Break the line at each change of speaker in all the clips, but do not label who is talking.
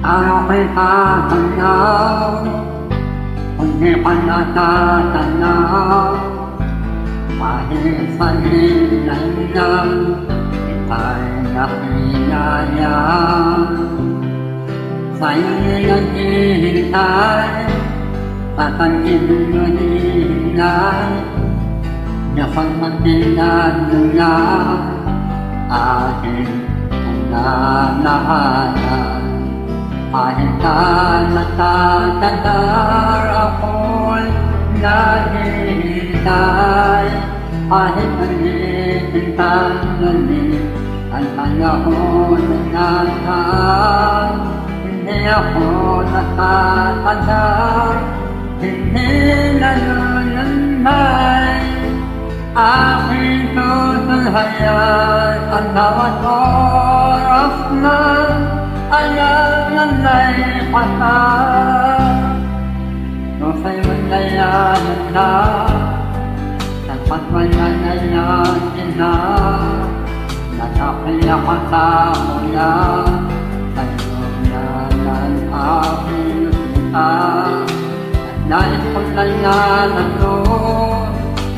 ako'y tatanaw, kung di ka natatanaw, kahit salilan lang, ika'y nakilala. Sa'yo'y naghihintay, tatangin mo nilay, napagmatilan mo na aking unanahanan. Kahit ka natatandar, ako'y naghihintay, kahit nalitintang-lalit ang panahon ng nasaan. Hindi ako natatandar, hindi nalulunmay, aking tutulhayan ang bawat oras na alam na'y patay. Kung sa'yo'y layanan na, dapat wala na yakin na, nakapiyak ang tao na, sa'yo na ng aking kita. At nais ko layanan mo,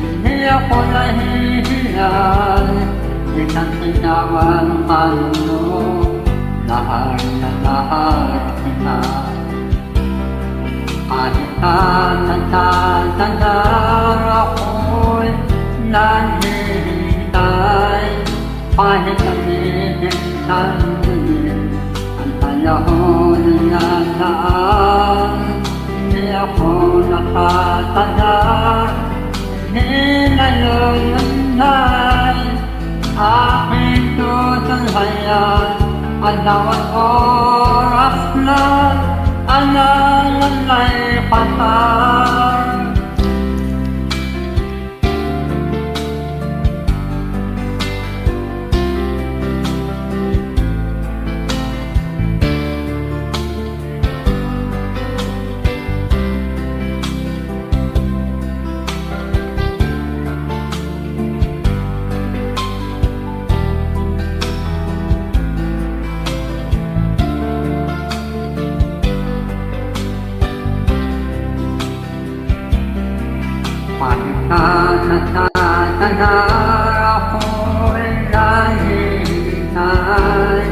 hindi ako nahihiyay, isang sinawang kaluno, lahat na lahat kita. Kahit ka natatandar, ako'y naghihintay, kahit nalitintang-lalit ang panahon ng nasaan. Hindi ako natatandar, hindi nalulunmay, aking tutulhayan ang bawat oras na alam na'y patay. Kahit ka natatandar, ako'y nahihintay,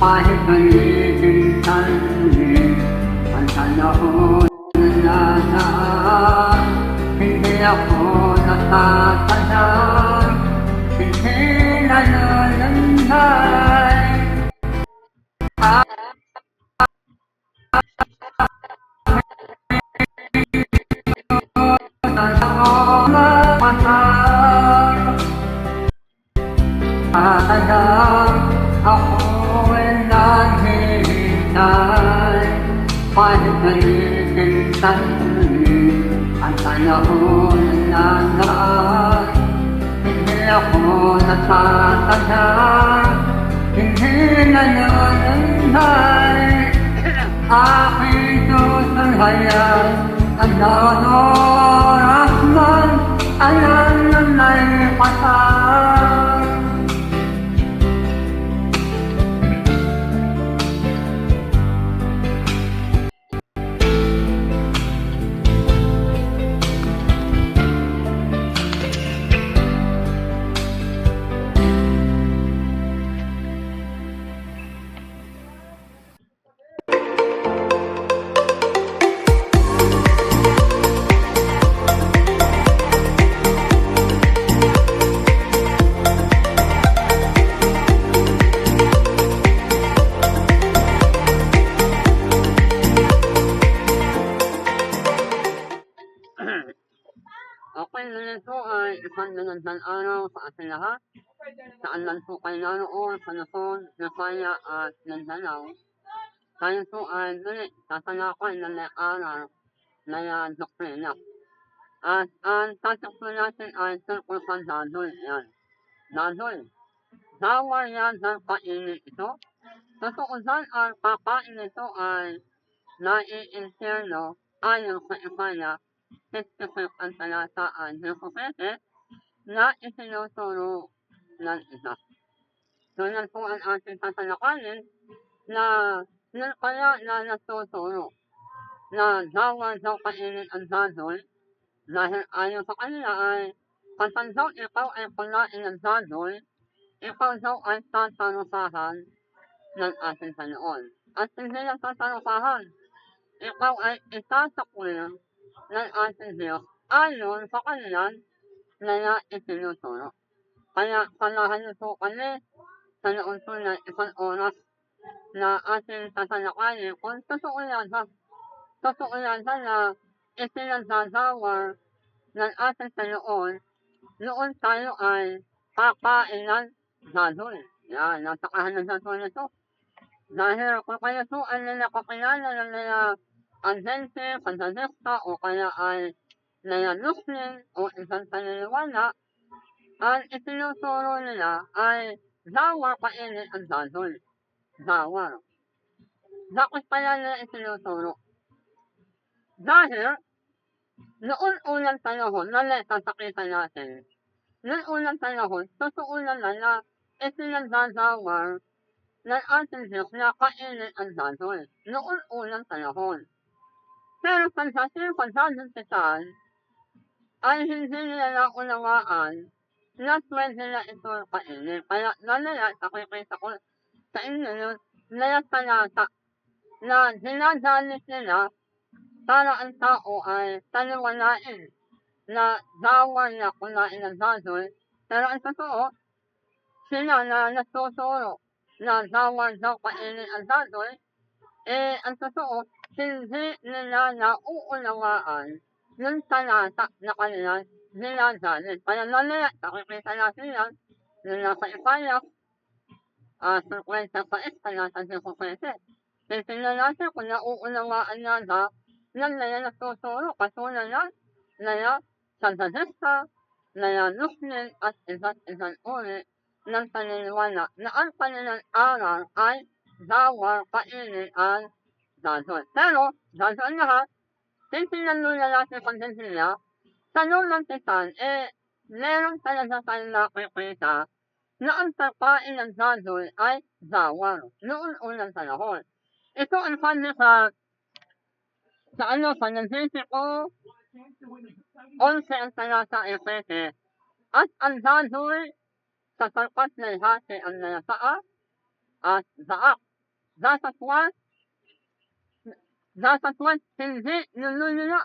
kahit nalitintang-lalit ang panahon ng nasaan. Hindi ako natatandar, hindi nalulunmay, ako'y naghihintay, kahit nalitintang-lalit ang panahon ng nasaan. Hindi ako natatandar, hindi nalulunmay, aking tutulhayan ang bawat oras man alam na'y patay. Okay, ngayon po ay isang magandang araw sa ating lahat. Saan man po kayo naroon sa Luzon, Visayas at Mindanao. Tayo po ay muli tatalakay ng may aral na yan doktrina. At ang tatak po natin ay tungkol sa dadoy yan. Dadoy. Dawa yan ng kainin ito. Totoo dyan ang kakain ito ay naiinterno ayon sa Isaiah 66 ang talataan ng propete na isinuturo ng isa. So yan po ang ating tatalakayin na ng kaya na natuturo na bawal daw kainin ang baboy dahil ayon sa kanila ay kapag daw ikaw ay kumain ng baboy, ikaw daw ay tatarufahan ng ating Panginoon. At hindi lang tatarufahan, ikaw ay itatakwil ng ating Diyos ayon sa kanilang na itinuturo. Kaya samahan niyo po kami sa loob po ng isang oras na ating tatalakayin kung totoo yan ha. Totoo yan ha na ipinagsasawar ng ating Panginoon noon tayo ay kakain ng baboy. Yan, napakahalaga po nito. Dahil kung kayo po ay nakakilala ng mga Advente, Pantasista o kaya ay mga Muslim o isang paniniwala, ang itinuturo nila ay bawal kainin ang baboy. Bawal. Bakit kaya nila itinuturo? Dahil noon unang panahon na naipapakita natin, noong unang panahon, totoo naman na ipinagsasawar ng ating Diyos na kainin ang baboy. Noon unang panahon. Pero pagdating ay hindi nila naunawaan na pwede na ito kainin. Kaya mamaya, nakikita ko sa inyo yung nalatalata na dinadalit nila para ang tao ay taliwanain na bawal na kumain ng baboy. Pero ang totoo, sila na natuturo na bawal daw kainin ang baboy, ang totoo, hindi nila nauunawaan yung talata na kanilang dinadalit. Kaya mamaya, nakikita natin yan, yung nasa Isaiah, 56, talata 17. Titignan natin kung nauunawaan na ba ng mga natuturo katulad yan, mga Santanista, mga Muslim at iba't ibang uri ng paniniwala na ang kanilang aral ay bawal kainin ang baboy. Pero, bago ang lahat, titignan muna natin pagdating sa lumang tipan, meron talaga tayong nakikita na ang pagkain ng baboy ay bawal noon unang panahon. Ito ang sabi sa Leviticus 11 ang talata 7. At ang baboy sapagkat may hati ang mga paa at baak. Dasatwan hindi nilulula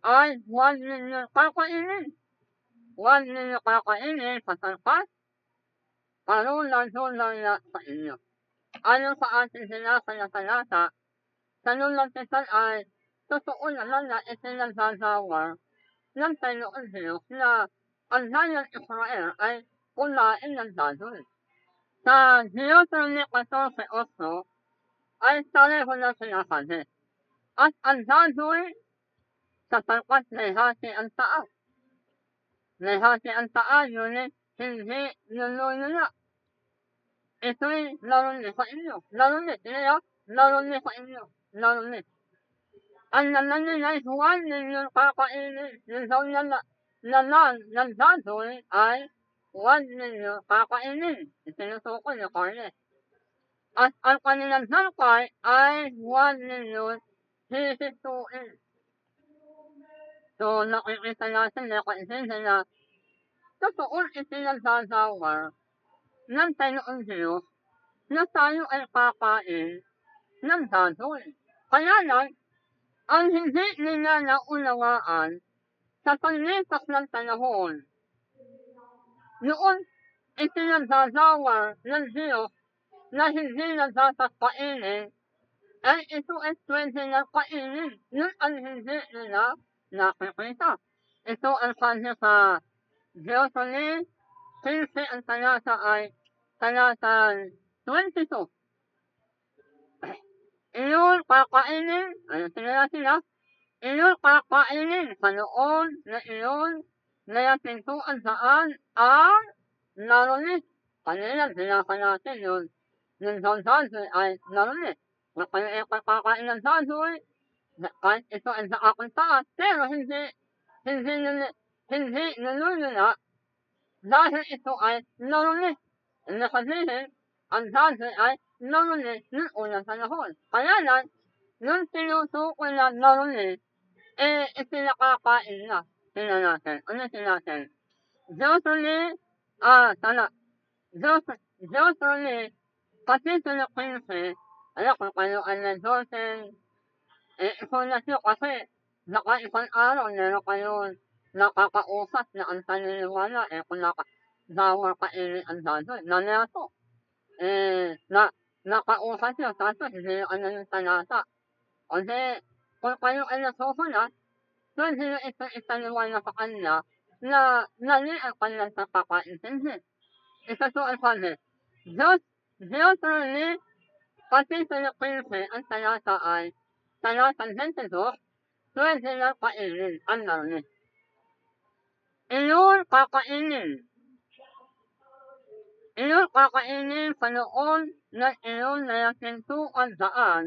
ay huwag ninyo kakainin. Huwag ninyo kakainin sapagkat parulan-dulan na sa inyo. Ayon sa ating sinasa na talata, sa lumang tipan ay totoo naman na ipinagsasawar ng Panginoon Diyos na ang bayang Israel ay kumain ng baboy. Sa Deuteronomy 14:8 ay pareho na sinasabi. At ang baboy sapagkat may hati ang paa. May hati ang paa, ngunit hindi nilulula. Ito'y naruni sa inyo. Naruni, sino? Naruni sa inyo. Naruni. Ang naman nila ay huwag ninyong kakainin. Yung daw naman ng baboy ay huwag ninyong kakainin. Itinutukoy ni Carles. At ang kanilang sangkay ay huwag ninyong sisituin. So, nakikita natin na kaintindihan na totoong ipinagsasawar ng Panginoon Diyos na tayo ay kakain ng baboy. Kaya lang, ang hindi nila naunawaan sa paglipas ng panahon, noon ipinagsasawar ng Diyos na hindi na dapat kainin, ay ito ay pwede na kainin. Yun ang hindi nila nakikita. Ito ang sabi sa Deuteronomy 15 ang talata ay talata 22. Iyon kakainin, ano sila sila? Iyon kakainin sa noon na iyon na pintuan saan ang narunit. Kanina binasa natin yun. Yung sabi ay narunit. Na kayo ay kakain ng sabi, kahit ito ay sa aking taas, pero hindi nilulula dahil ito ay narunit. Nasabihin, ang sabi ay naruni ng unang panahon. Kaya lang, nung tinutukoy na naruni, itinakakain na sila natin. Ulitin natin. Jocelyn, Jocelyn, Capítulo 15, alam kung kayo ay nag-Jocelyn, isulat nyo kasi naka-isang araw meron kayong nakakausap na ang paniniwala kung bawal kainin ang baboy. Nanato, nakausap nyo, tapos hindi nyo ano yung talata. Kasi kung kayo ay nasusulat, pwede nyo ito itaniwala sa kanya na mali ang kanyang pagkakaintindi. Ito to ang sabi, Diyos rin, Capítulo 15, ang talata ay talatang 22, pwede lang kainin ang langit. Iyon kakainin sa noon na iyon na nakintuan daan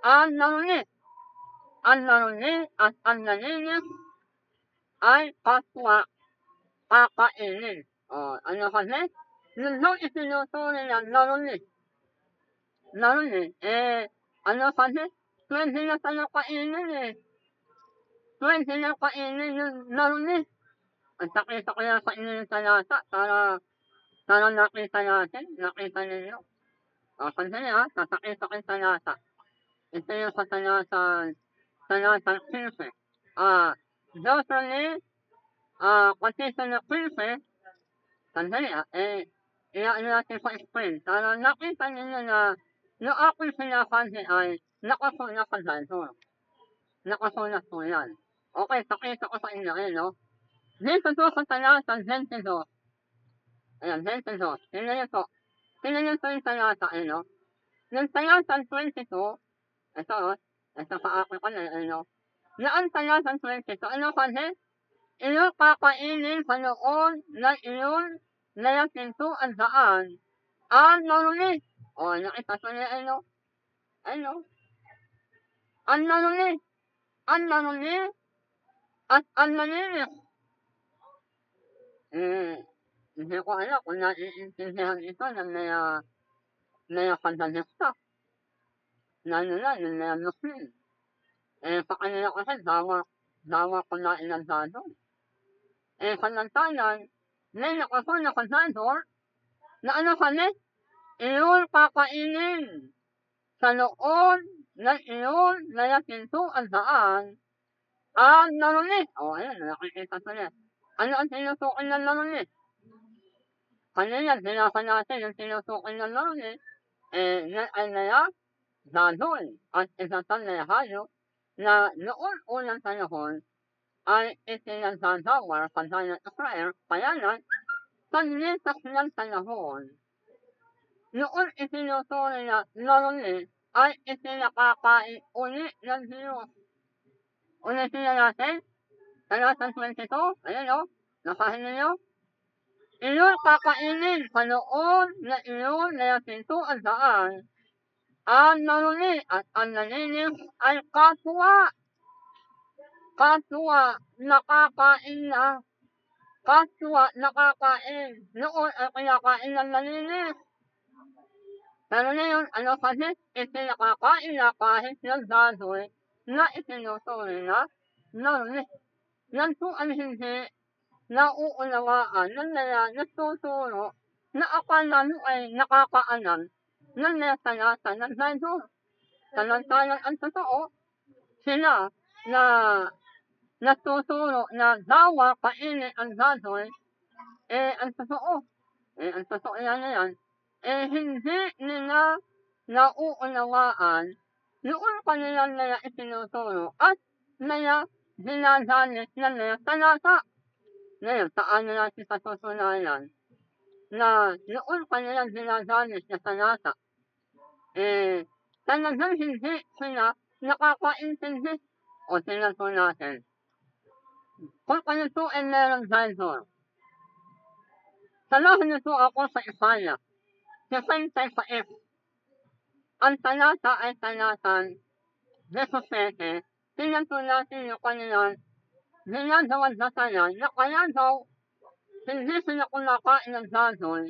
ang langit. Ang langit at ang nalinis ay kapwa kakainin. Ano kasi? Nung isinusuri ng langit, ano kasi? Pwede na tayo kainin. Pwede na kainin yung langit. Ang sakita ko yan sa inyo yung talata para nakita natin, nakita ninyo. Sandali sasakita ko yung talata. Ito yung sa talatang 15. Jocelyn, Capítulo 15, sandali iyan natin sa screen. Para nakita ninyo na yung aking sinasabi ay nakasulat sa Bible. Nakasulat po yan. Okay, pakita ko sa inyo no? Dito to sa talatang 22. Ayan, 22. Tingnan nyo to. Tingnan nyo to yung talata, no? Yung talatang 22, ito sa akin ko na, na ang talatang 22, ano kasi? Iyong kakainin sa noon na iyon na nakintuan daan ang naruni. Nakita ko niya, ang naruni, at ang nalinis. Hindi ko alam kung naiintindihan ito ng mga kandalista. Lalo na yung mga Muslim. Sa kanila kasi bawal kumain ng baboy. Samantalang, may nakasulat sa Bible na ano kami? Iyon kakainin sa noon na iyon na nakintuan daan ang naruni. Ayan, nakikita ko na. Ano ang tinutukoy ng naruni? Kanina, binasa natin yung tinutukoy ng naruni. Yan ay naya baboy at isang na hayop na noon unang panahon ay itinagagawar sa bayan Israel, kaya lang, paglipas ng panahon, noon itinuturi na naruni ay itinakakain uli ng Diyos. Ulitin na natin, talatang 22, ayan nasahin ninyo. Iyon kakainin sa noon na iyon na nakintuan daan ang naruni at ang nalinis ay kapwa nakakain na. Kapwa nakakain. Noon ay kinakain ng nalinis. Pero ngayon, ano kasi? Itinakakain na kahit ng baboy na itinuturi na naruni. Yan po ang hindi nauunawaan ng mga nagtuturo na akala mo ay nakakaalam ng mga talata ng Bible. Samantalang ang totoo, sila na nagtuturo na bawal kainin ang baboy, ang totoo yan, hindi nila nauunawaan noon kanilang nila itinuturo at nila ginagalit na nila talata. Ngayon, saan na natin patutunayan na noon kanilang ginagalit na talata, talagang hindi sila nakakaintindi. O tingnan po natin. Kung kayo po ay merong Bible, salahin niyo po ako sa Isaiah, 66. Ang talata ay talatang 17. Tingnan po natin yung kanilang ginagawang datayan na kaya daw hindi sila kumakain ng baboy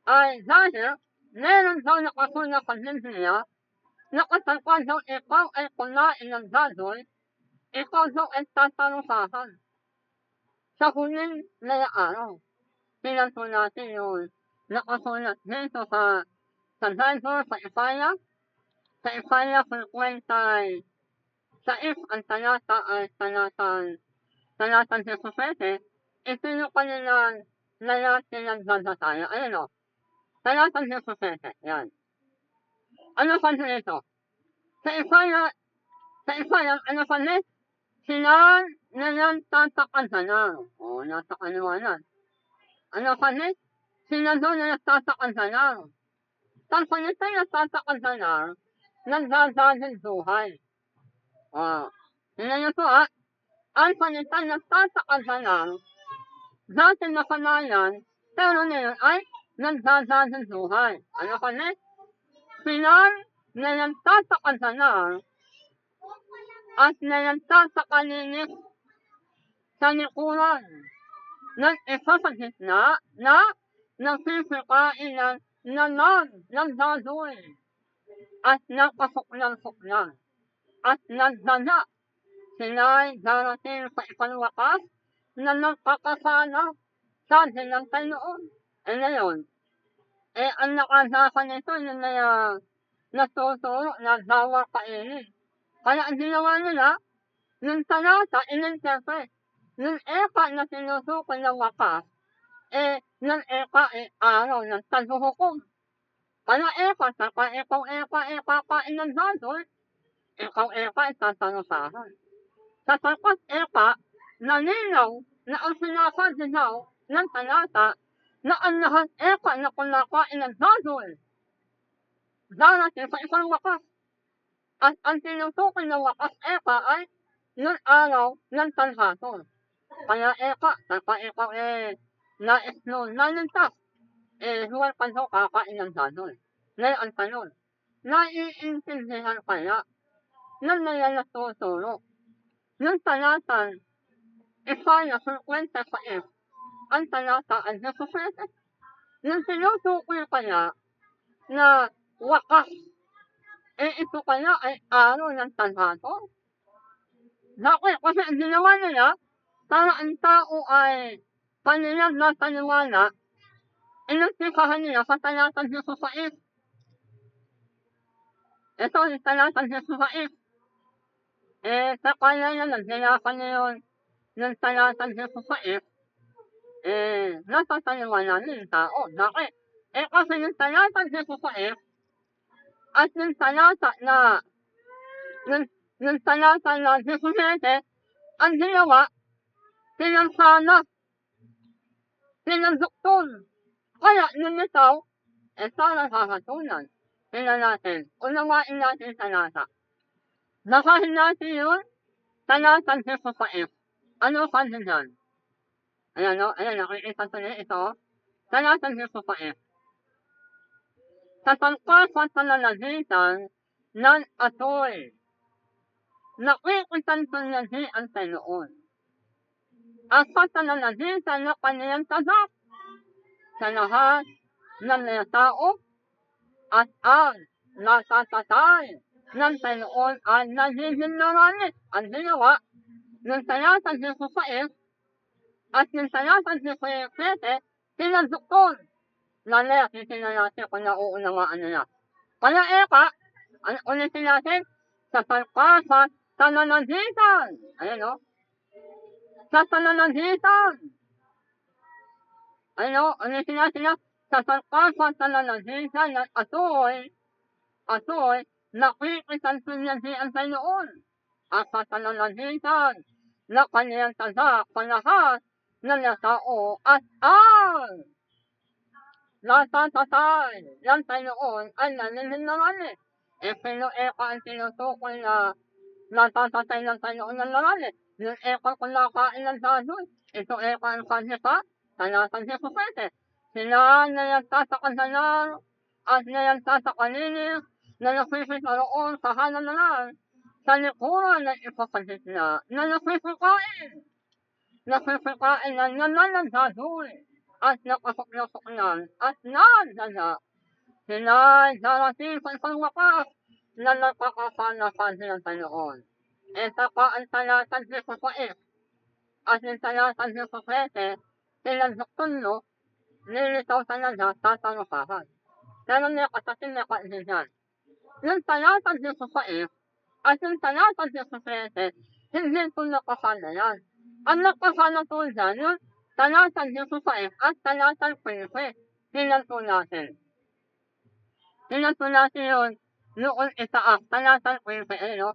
ay dahil meron daw nakasulat sa Biblia na kapag daw ikaw ay kumain ng baboy, ikaw daw ay tatalusahan sa huling na araw. Tingnan po natin yung nakasulat dito sa Bible, sa Isaiah 56, ang talata ay talatang 17, ito yung kanilang lalaki ng Galatayo. Ayun o, talatang 17, yan. Ano pa dito? Sa Isaiah, ano pa dito? Sila na yan tatakasana. O, nasa kaliwanan. Ano pa dito? Sila doon na nagtatakasana. Tapos ito yung tatakasana, nagdadalhin buhay. O, tingnan niyo po ang salita nagtatakasana, dati nakalayan, pero ngayon ay nagdadalhin buhay. Ano pa dito? Sila na nagtatakasana at na nagtatakalinis sa likuran ng isa sa gitna na nagsisikain ng nalang ng baboy at nakasuklang-suklang at nagdala. Sila'y darating sa ikalwakas na nagkakasala sa dilang Panginoon. Ngayon, ang nakasasa nito yun na natuturo na bawal kainin. Kaya ang ginawa nila, yung talata, in-interpret. Yung eka na sinusukoy ng wakas, yung eka ay araw ng taghuhukom. Kaya eka, saka eka, kain ng baboy, ikaw eka ay tatalusahan. Sapagkat eka, nalinaw na ang sinasabi daw ng talata na ang lahat eka na kumakain ng baboy, darating sa isang wakas. At ang sinusukoy ng wakas eka ay yung araw ng talhaton. Kaya eka, saka ikaw na-exclude, nalintas, huwag ka daw kakain ng baboy. Ngayon ang tanong, naiintindihan kaya ng mga natuturo yung talatang Isaiah 56, ang talata ang 17, yung sinusukoy kaya na wakas, ito kaya ay araw ng talhaton? Bakit? Kasi ang ginawa nila, para ang tao ay kanilang nataniwala, inagtikahan nila sa talatang 16. Ito yung talatang 16. Sa kanya na nagdinakan niya yung talatang 16, natataniwala nila yung tao. Bakit? Kasi yung talatang 16, at yung talata na, yung talata na 17, ang ginawa, pinansana, pinandukton. Kaya yung itaw, sana kakatunan. Tingnan natin, unawain natin yung talata. Nakahin natin yun, talatang 16. Ano kasi dyan? Ayan o, nakikita ko niya ito. Talatang 16. Sa pangkasat na nalalagitan ng atoy, nakikitan ko niya ang Panginoon. At sa nalalagitan na kaniyang tadak sa lahat ng mga tao at ang natatatay ng Panginoon ay nagiging narani. Ang ginawa ng talatang 16 at ng talatang 17, pinagdukton. Lalaya, titignan natin kung nauunawaan nila. Kaya ulitin natin, sa pagkasat sa nalalagitan. Ayan o. Sa nalalagitan. Ayan o, ulitin natin na, sa pagkasat sa nalalagitan ng atoy, nakikitan ang Panginoon. At sa nalalagitan na kaniyang tadak sa lahat ng tao at ang natatatay ng Panginoon ay naniniwala. Sino ang tinutukoy na natatatay ng Panginoon ng lalaki? Yung kumakain ng baboy. Ito ang kanisa, talatang 17. Sila na nagtatakasalan at na nagtatakalinis na nagsisikaroon sa hananalan sa likuran ng ipapagitna na nagsisikain ng nalang baboy at nakasuklasuklan at nagdala Sila'y darating sa isang wakas na nakakasanasan ng Panginoon. Ito pa ang talatang 16 at yung talatang 17, silang doktorno, nilitaw talaga sa talupahan. Pero may kapatid na kaibigan. Yung talatang 16 at yung talatang 17, hindi ito nakasana yan. Ang nakasana po dyan, yung talatang 16 at talatang 15, silang po natin. Silang po natin yun, noon itaas, talatang 15, no?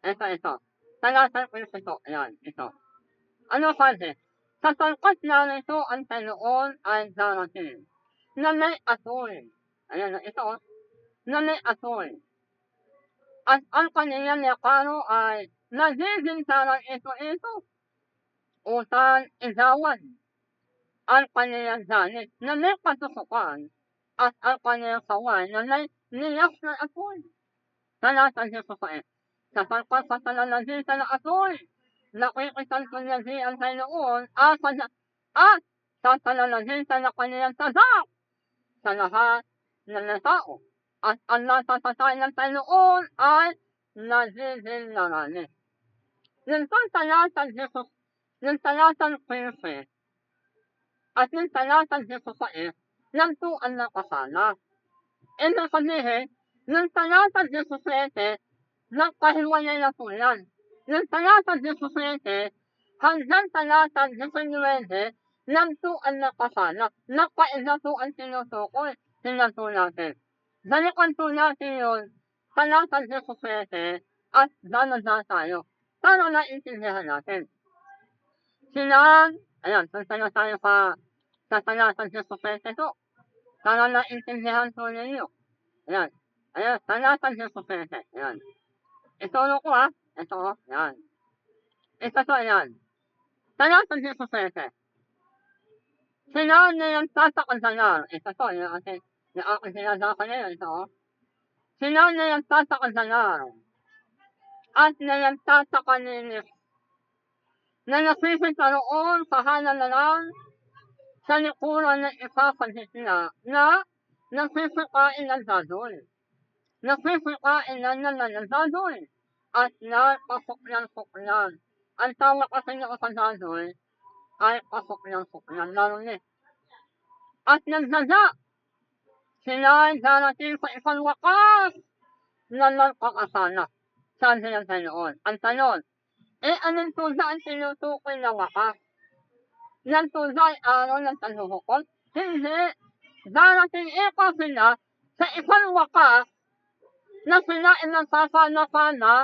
Ito. Talatang 15 ito, yan, ito. Ano sabi? Sapagkat narito ang Panginoon ay darating, na may apoy. Ayan, ito, na may apoy. At ang kaniyang yakaro ay nagiging parang ito, upang igawan ang kaniyang galit na may katusukan at ang kaniyang kaway na may niyak na apoy. Talatang 16. Sapagkat sa pananalitan na apoy, nakikitan ko niya ang Panginoon at sa pananalitan na kaniyang tadak sa lahat ng tao. At ang natatay ng Panginoon ay nagiging narani. Yung talatang 15 at yung talatang 16, yan po ang nakasana. Ibig sabihin, yung talatang 17, nagkahiwalay na po yan. Yung talatang 17, hanggang talatang 19, yan po ang nakasana. Nagkaiba po ang tinutukoy. Tingnan po natin. Balikan po natin yun, talatang 17, at dalaga tayo. Para naintindihan natin. Ayan, punta tayo sa talatang 17 ito. Para naintindihan po ninyo. Ayan, talatang 17, ayan. Ito ko ito, ayan. Ito to, ayan. Talatang 17. Sila niyang tatakadalar. Ito to, yung aking sinasaka na yun, ito. Sila niyang tatakadalar. At niyang tatakaninis. Na nasisitaroon sa halalan sa likuran ng ipapagitna na nasisikain ng dadoy. Nasisikain na ng dadoy. At napasuklan-suklan. Ang tawag kasi niya sa dadoy ay pasuklan-suklan. Lalo niya. At nagdada, sila'y darating sa isang wakas na nagkakasana. Sabi ng Panginoon. Ang tanong, anong tuda ang tinutukoy na wakas? Yan tuda ay araw ng paghuhukom? Hindi. Darating sila sa isang wakas na sila ay nagkasana-sana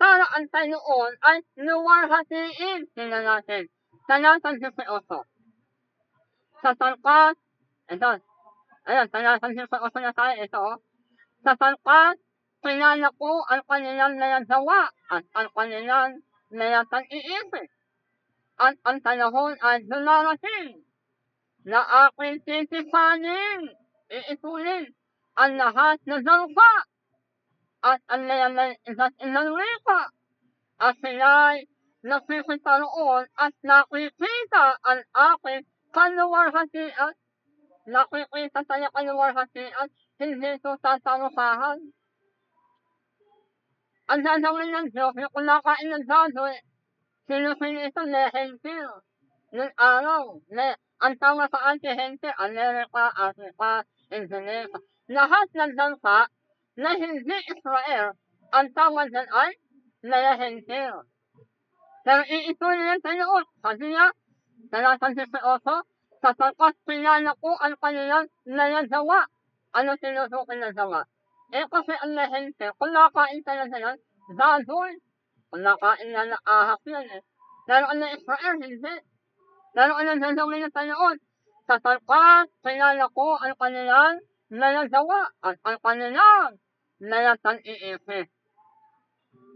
para ang Panginoon ay luwarhatiin sila natin. Talatang 18. Sapagkat, ito, ayan, talatang 18 na tayo, ito, sapagkat kilala ko ang kanilang nayagawa at ang kanilang nayapag-iisip. At ang panahon ay dumarating na aking titipanin, iitunin ang lahat na darupa at ang layaman isa't isang wika. At sila'y nakikita roon at nakikita ang aking kaluwarhatian. Nakikita tayo kaluwarhatian, hindi ito tatarupahan. Ang gagawin ng Diyos, yung kumakain ng dadoy, sinusili ito lehentil. Ng araw, ang tawag sa anti-hentil, Amerika, Africa, Indonesia. Lahat ng bansa na hindi Israel, ang tawag dyan ay lehentil. Pero iituloy ng Panginoon, sabi niya, talatang 18, sapagkat pinala ko ang kanilang nayagawa. Ano sinusukin na gawa? Kasi ang lehentil, kung nakain talaga yan, dadoy. Kung nakain na ahak yan Pero ang Israel, hindi. Pero ang gagawin ng Panginoon, sapagkat pinala ko ang kanilang nayagawa at ang kanilang nayapag-iisip.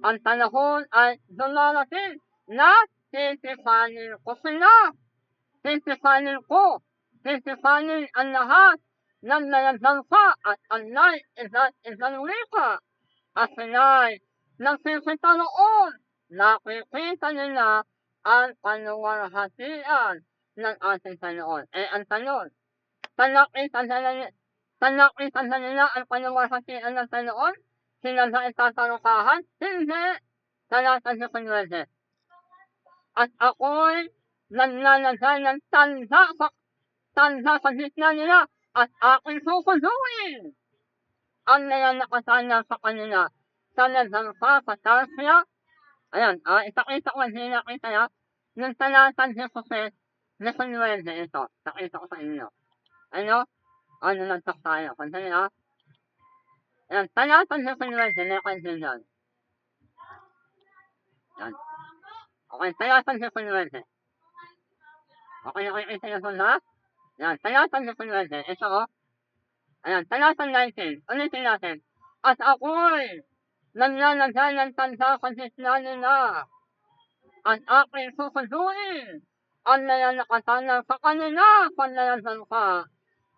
Ang panahon ay dumarating na titipanin ko sila. Titipanin ko. Titipanin ang lahat ng nayagangka at ang isa't isang wika. At sila'y nakikita roon, nakikita nila ang kaluwarhatian ng ating Panginoon. Ang tanong, nakita nila Sa nakita na nila ang paluwalhatian ng Panginoon, sila ba itatalukahan? Hindi! Talata 19. At ako'y naglalagay ng tanda sa gitna nila at aking susunduin ang nalalakasana sa kanila sa nagdangka sa Tarsia. Ayan, ipakita ko, hindi nakita ya. Yung talata 19 ito. Nakita ko sa inyo. Ano? Ano lang tayo? Kantay Ayan, talata 19, nakansinan. Ayan. Okay, talata 19. Okay, nakikita niyo po ha? Ayan, talata 19. Ito Ayan, talata 19. Ulitin natin. At ako'y naglalagay ng tanda sa gitna nila. At aking susunduin ang nalalakatan sa kanila panlayasan ka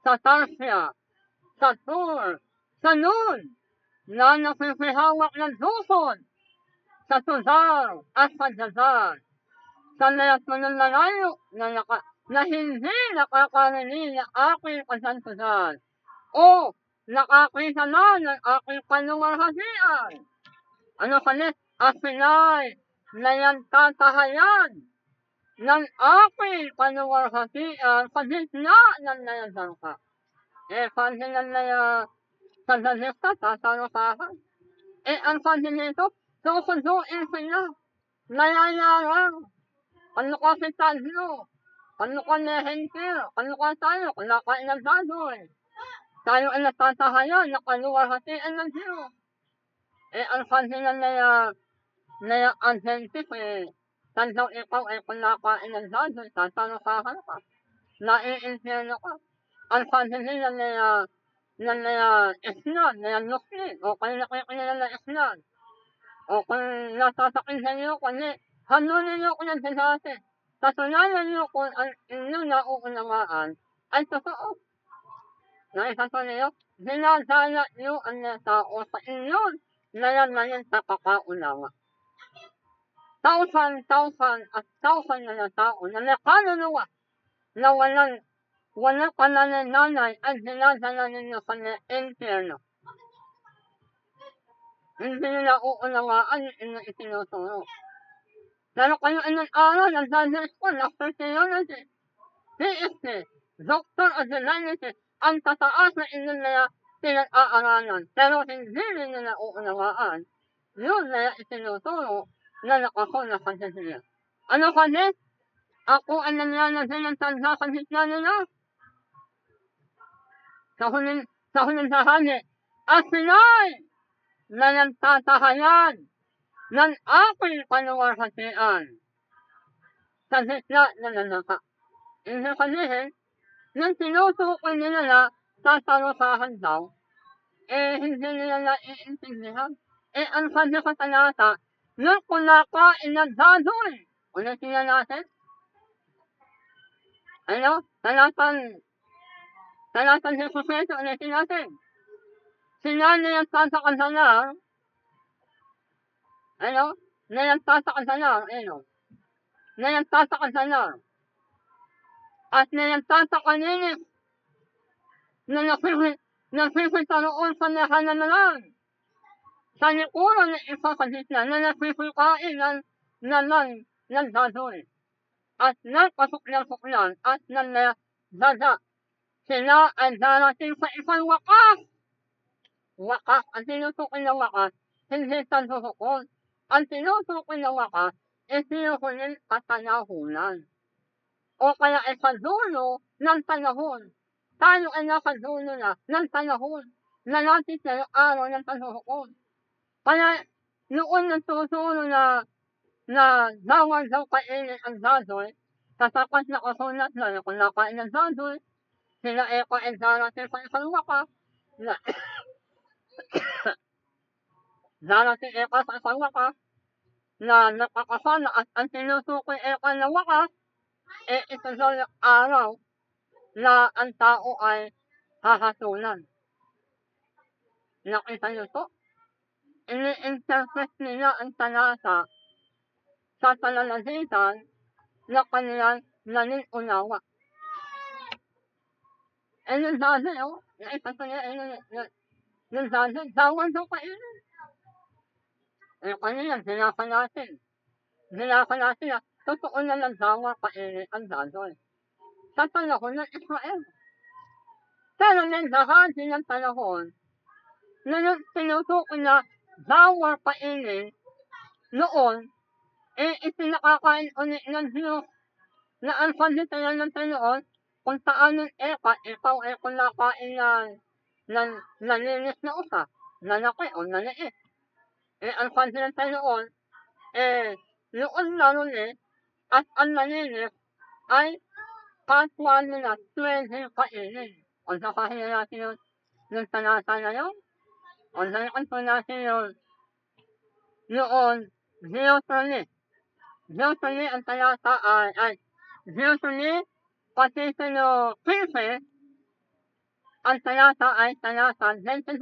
sa Tarsia, sa Tur, sa Nun, na napipihawak ng Dukon, sa Tuzar at sa Jazar, sa lahat ng lalayo na hindi nakakarinig ng aking kasantusan o nakakita na ng aking panumarhasian. Ano kalit? At sila'y nayantatahayan ng aking panumarhasian sa gitna ng nayasangka. Pansin ng sa dalista, tatalukahan. Ang pansin nito, susunduin sila. Nayayarang. Ano kasi tayo? Ano ka nehensir? Ano ka tayo? Kinakain ng tadoy. Tayo ay natatahayan, nakaluwarhatian ng Diyos. Ang pansin na adventis tandaw ikaw ay kinakain ng tadoy, tatalukahan ka. Naiinferno ka. Ang pansin nila na isnan, na nukli, o kayo nakikilala na isnan. O kung nasasakin sa iyo, kundi, hanunin niyo ko ng sinabi. Katunayan niyo kung ang inyong nauunamaan ay totoo. Naisasa niyo, dinadala niyo ang tao sa inyong nalamayan sa kakaunawa. Tausan na tao na nakaluluwa na walang panananay ay dinadala ninyo sa impyerno. Hindi nila uunawaan yung inyong itinuturo. Pero kayo ay nag-aral ng Daniel School of Theology, PhD, Doctor of Divinity, ang tataas na inyong nila pinag-aaralan. Pero hindi nila uunawaan yun nila itinuturo na nakakuna sa Diyos. Ano kasi? Ako ang nangyalagay ng tanda sa gitna nila. Sa huling sahani, at sila'y na nagtatahayan ng aking panuwarhatian sa gitna ng nanaka. Hindi sabihin, nang tinutukoy nila na tatalukahan daw, hindi nila naiintindihan. Ang sabi sa talata, nang kunakain ng dadoy. Ulitin na natin. Ano? Talatang 17, ulitin natin. Sila na nagtatakan sa lang, na nagtatakan sa lang, na nagtatakan sa lang, at na nagtatakan nilis, na napipitaroon sa nahanan na lang, sa likuran ng isa sa gitna, na napipikain ng dadoy, at ng kasuklan-suklan, at ng dada. Sila ay darating sa isang wakas. Wakas, ang tinutukoy ng wakas, hindi tansuhukon. Ang tinutukoy ng wakas, isinukunin katanahunan. O kaya ay kadulo ng panahon. Tayo ay nakadulo na ng panahon na natin sa araw ng tansuhukon. Kaya noon nagtuturo na bawal daw kainin ang dadoy, sasapat na kasulat na kung nakain ng dadoy, sila ay darating sa isang wakas na darating eka sa isang wakas na nakakasala at ang tinutukoy eka na wakas, ito daw yung araw na ang tao ay hahatulan. Nakita niyo to? Ini-interpret nila ang talata sa talalagitan na kanilang nanin unawa. Yung dati, yung isa ko yung daddy, bawal daw kainin. Eh, kanina, sinaka natin. Sinaka natin na, totoo na lang bawal kainin ang daddy. Sa panahon ng Israel. Pero naghahati ng panahon na yung tinutukoy na bawal kainin noon, eh ipinakakain ulit ng Diyos na ang pagditayan ng Panginoon kung saan yung ikaw ay kumakain ng nalinis na usa, lalaki o naliit. Eh ang sabi ng Panginoon, eh noon lalo at ang nalinis ay kapwa nila pwede kainin. O sasahin na natin yung talata na yun, o nalikan po natin yung Deuteronomy ang talata ay Deuteronomy Kapitulo 15, ang talata ay talata 22.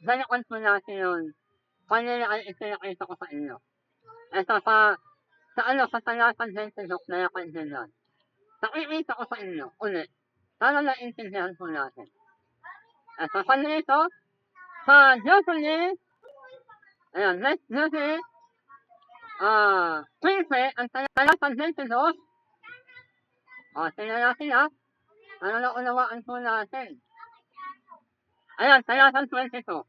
Nalikan po natin yun. Kanina ay itinakita ko sa inyo. Ito sa talata 22 na nakandilan. Nakikita ko sa inyo ulit. Sana naintindihan po natin. Ito sa nito, sa Deuteronomy, ayan, Deuteronomy 15, ang talata 22. Tingnan natin ano na unawaan po natin. Ayan, talata 22.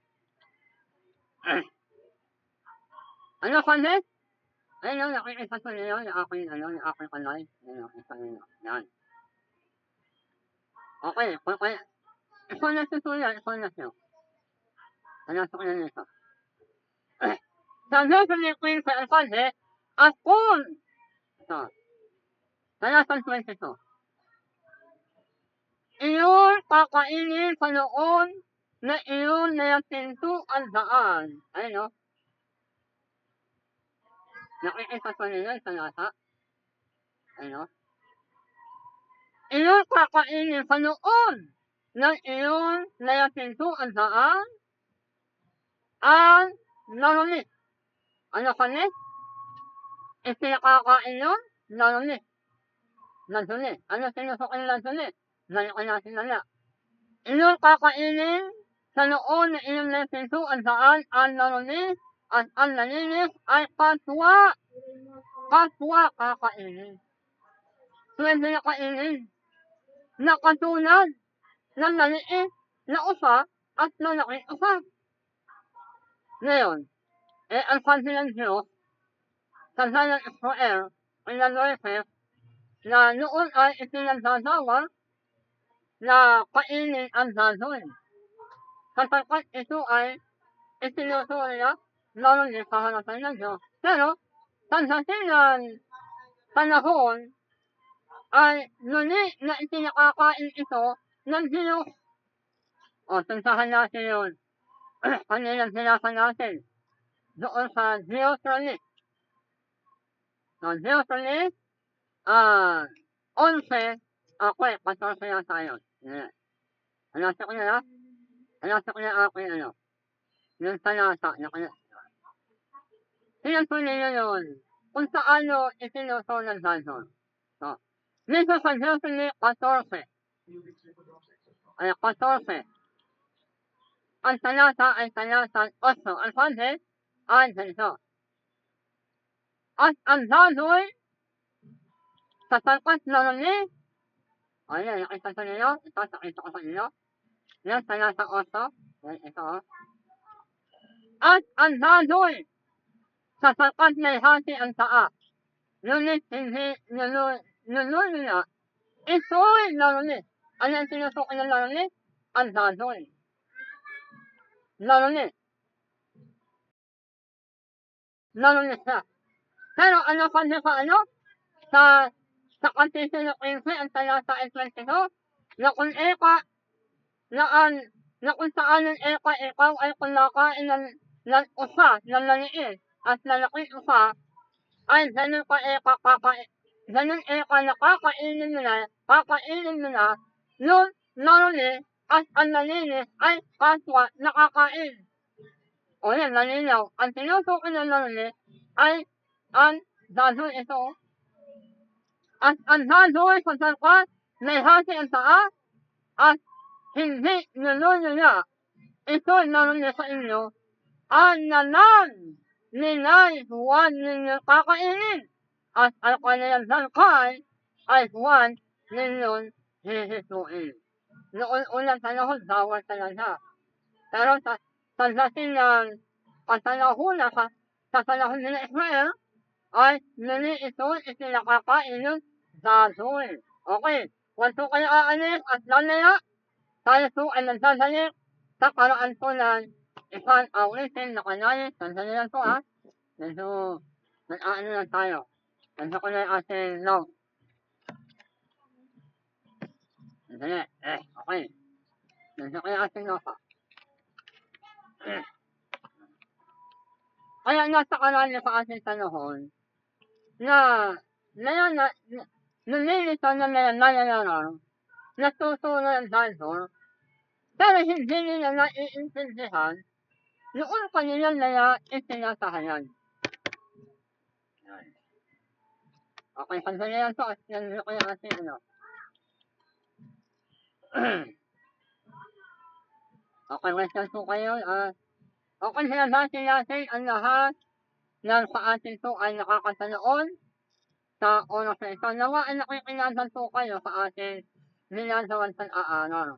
Ano kami? Ayun, nakikita ko niyo yung aking kanal. Ayun, isa niyo. Yan. Okay, ikaw na siya. Talata ko na nito. Sa Deuteronomy 15, ang kami, at kung, talata 22. Iyon kakainin sa noon na iyon na pintuan daan. Ayun, nakikita ko niyo yung talata. Ayun, iyon kakainin sa noon na iyon na pintuan daan ang nanulit. Ano kami? Ipinakakain yun? Nanulit. Nanulit. Ano sinusukin nanulit? Nalikan natin nala. Iyon kakainin sa noon na iyon na pintuan daan ang nanulit at ang nalinis ay kapwa. Kapwa kakainin. Pwede na kainin. Nakatulad ng naliit na usa at lalaki usa. Ngayon, ang sabi ng Diyos sa bayan ng Israel ay Moises na noon ay ipinagsasawal na kainin ang daddy. Sapagkat ito ay itinuturo niya lalo din sa harapan ng Diyos. Pero, pagdating ng panahon ay muli na itinakakain ito ng Diyos. Tuntahan natin yun. Kanilang sinasa natin. Doon sa Deuteronomy. So, Deuteronomy, 11, 14 yata yun. Hanasa ko na ako yung talata. Sinasuli niyo yun. Kung saan itinuturo ng Dadon. So, dito sa Deuteronomy 14. Ay, 14. Ang talata ay talata 8. Ang sabi ay ganito. At ang Dadon sa pagkat naroon ayan, nakita ko ninyo. Ito, nakita ko sa inyo. Yan, talata 8. Yan, ito. At ang Dadon sa pagkat may hati ang taa. Ngunit hindi nilulula. Ito'y naroon. Ano yung sinusukin ng naroon? Ang Dadon. Naroon. Naroon siya. Pero ano kasi sa Kapitulo 15, ang talata ay 22, na kung kung saan ng ikaw ay kumakain ng usa, ng laliit, at lalaki usa, ay ganun nakakainin mo na, yung naruli at ang nalinis ay kapwa nakakain. O yan, nalinaw. Ang tinutukoy ng naruli ay ang dadon ito. At ang dadon sa sarkat may hati ang taa at hindi nilulula ito naroon sa inyo, ang nanan nila'y huwag ninyong kakainin, at ang kanilang sangkay ay huwag ninyong hihituin. Noon unang panahon, bawal talaga. Pero sa dating panahon sa panahon nila Israel, ay nili ito itinakakain ng baboy. Okay, huwag po kayo aalis at lalaya. Tayo po ay nagsasalik sa paraan po ng isang awitin na kanayin. Sandali lang po ha. Medyo nag-aano lang tayo. Medyo ko na yung ating note. Sandali. Okay. Medyo ko yung ating note ha. Kaya nasa karami sa ating panahon na nalilito na nangyayari natutunan ng Bible, pero hindi nila naiintindihan noon pa nila nila itinatahanan. Okay, sandali lang to. Sandali ko yung ating ano. Okay, question po kayo. Okay, sinabati natin ang lahat ng sa atin po ay nakakasanood sa oras na ito. Nawa ay nakikinasan po kayo sa ating ginagawan sa aaral.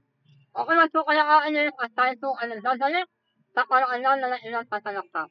Okay na po kaya aalis at tayo po ay nagsasalik sa karaanan na ilang tatalaktak.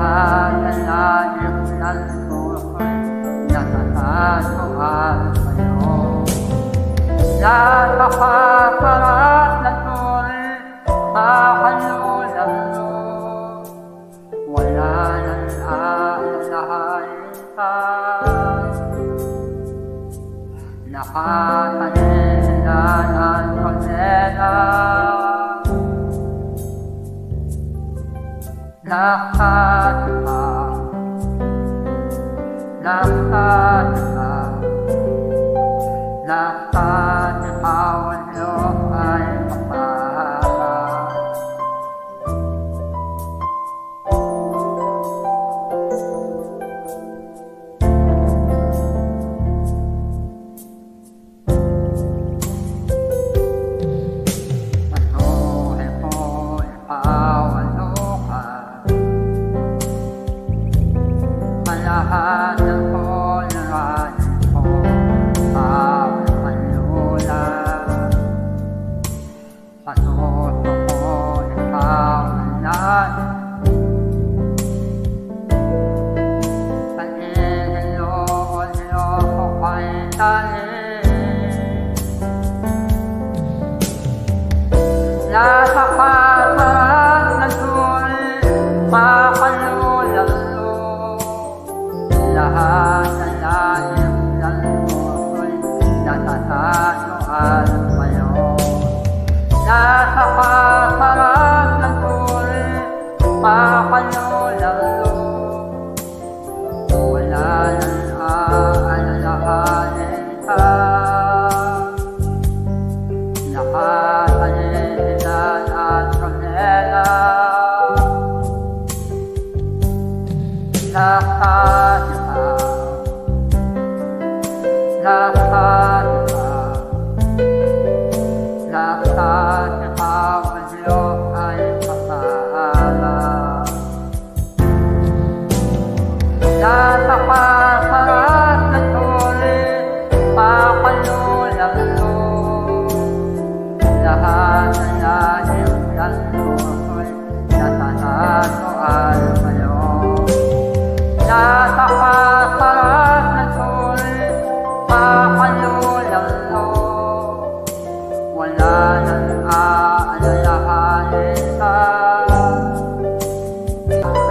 Lahat ng
Nasa kasarat ng turi, makalulan mo. Wala nang aalalahanin ka. Nakatalindan ang kondena. Nakataka, nakataka, nakataka, walo ay mapahaba. Masuhi ko, ikaw ano ka? Malahat ng koleranin ko, ikaw manlula. Pasuso ko, ikaw nanan. Panihilo-hilo ko kay tanin. Nasa kasarat ng turi, makalulan mo. Lahat ng lalim ng buhay, natatatuan kayo. Nasa kasarat ng turi, makalulan mo. Wala nang aalalahanin ka. Nakatalindan ang kandela. Nakataka, nakataka, nakataka, walo ay mapahaba. Nasa kasarat ng turi, makalulan mo. Lahat ng lalim ng buhay, natatatuan kayo. Nasa kasarat ng turi, makalulan mo. Wala nang aalalahanin ka.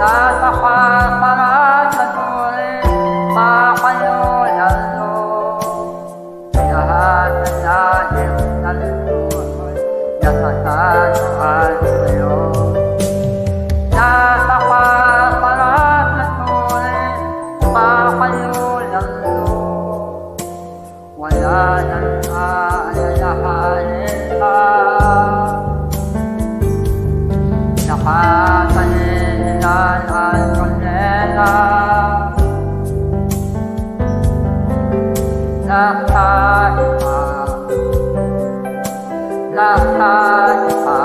Nasa kasarat ng turi, makalulan mo. Lahat ng lalim ng buhay, natatatuan kayo. Nasa kasarat ng turi, makalulan mo. Wala nang aalalahanin ka. Nakatalindan ang kondena. Nakataka, nakataka,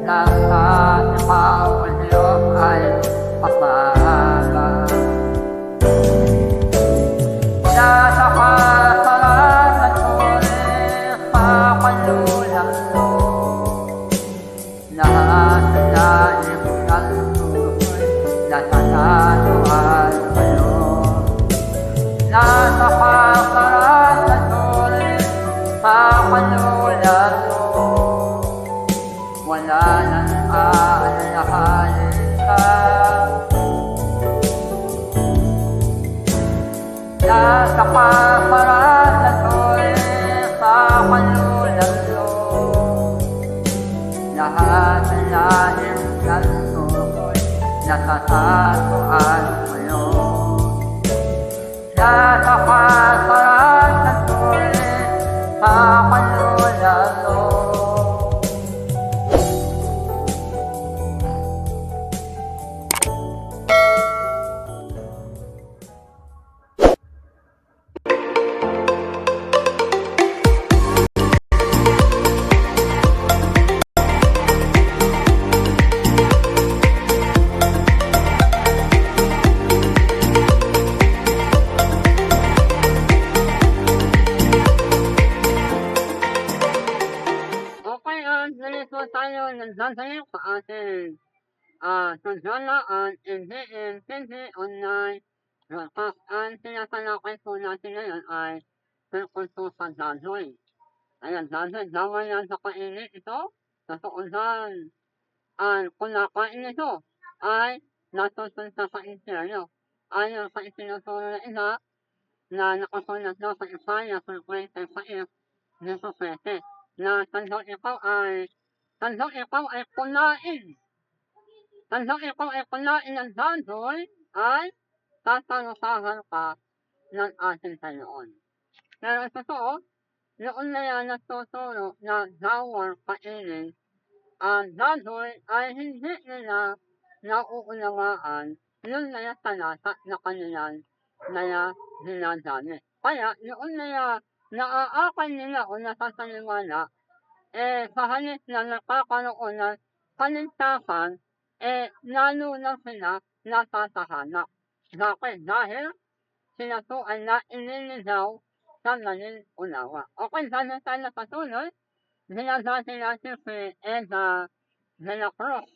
nakataka, walo ay mapahaba. Nasa kasarat ng turi, makalulan mo. Lahat ng lalim ng buhay, natatatuan kayo. Nasa kasarat ng turi, makalulan mo. Wala nang aalalahanin ka. Nasa kasarat ng turi, makalulan mo. Lahat ng lalim ng buhay, natatatuan kayo. Nasa kasarat ng turi, makalulan mo. Nalito tayo ng dadalhin sa ating tadyalaan NDM 20 online. Ang tinatalakay po natin ngayon ay tungkol po sa dahil. Ayan, dahil dawa yan sa kainit ito, sa tuusan, kung nakain ito, ay natutunta sa impyerno. Ayon sa itinuturo na isa, na nakasulat daw sa Isaiah 56, verso 7, na tandang ikaw ay kunain. Tandang ikaw ay kunain ng dahil, ay tatalusahan ka ng ating Panginoon. Pero totoo, noon na yan nagtuturo na bawal kainin ang dahil ay hindi nila nauunawaan yung naya talata na kanilang naya dinadali. Kaya noon naya naaakal nila o nasasaliwala, sa halip na nakakaroon ng kaligtasan, lalo lang sila natatahanak. Bakit? Dahil sila po ay nainiligaw sa maling unawa. Okay, sana tayo patuloy. Dinadati natin si Eda de la Cruz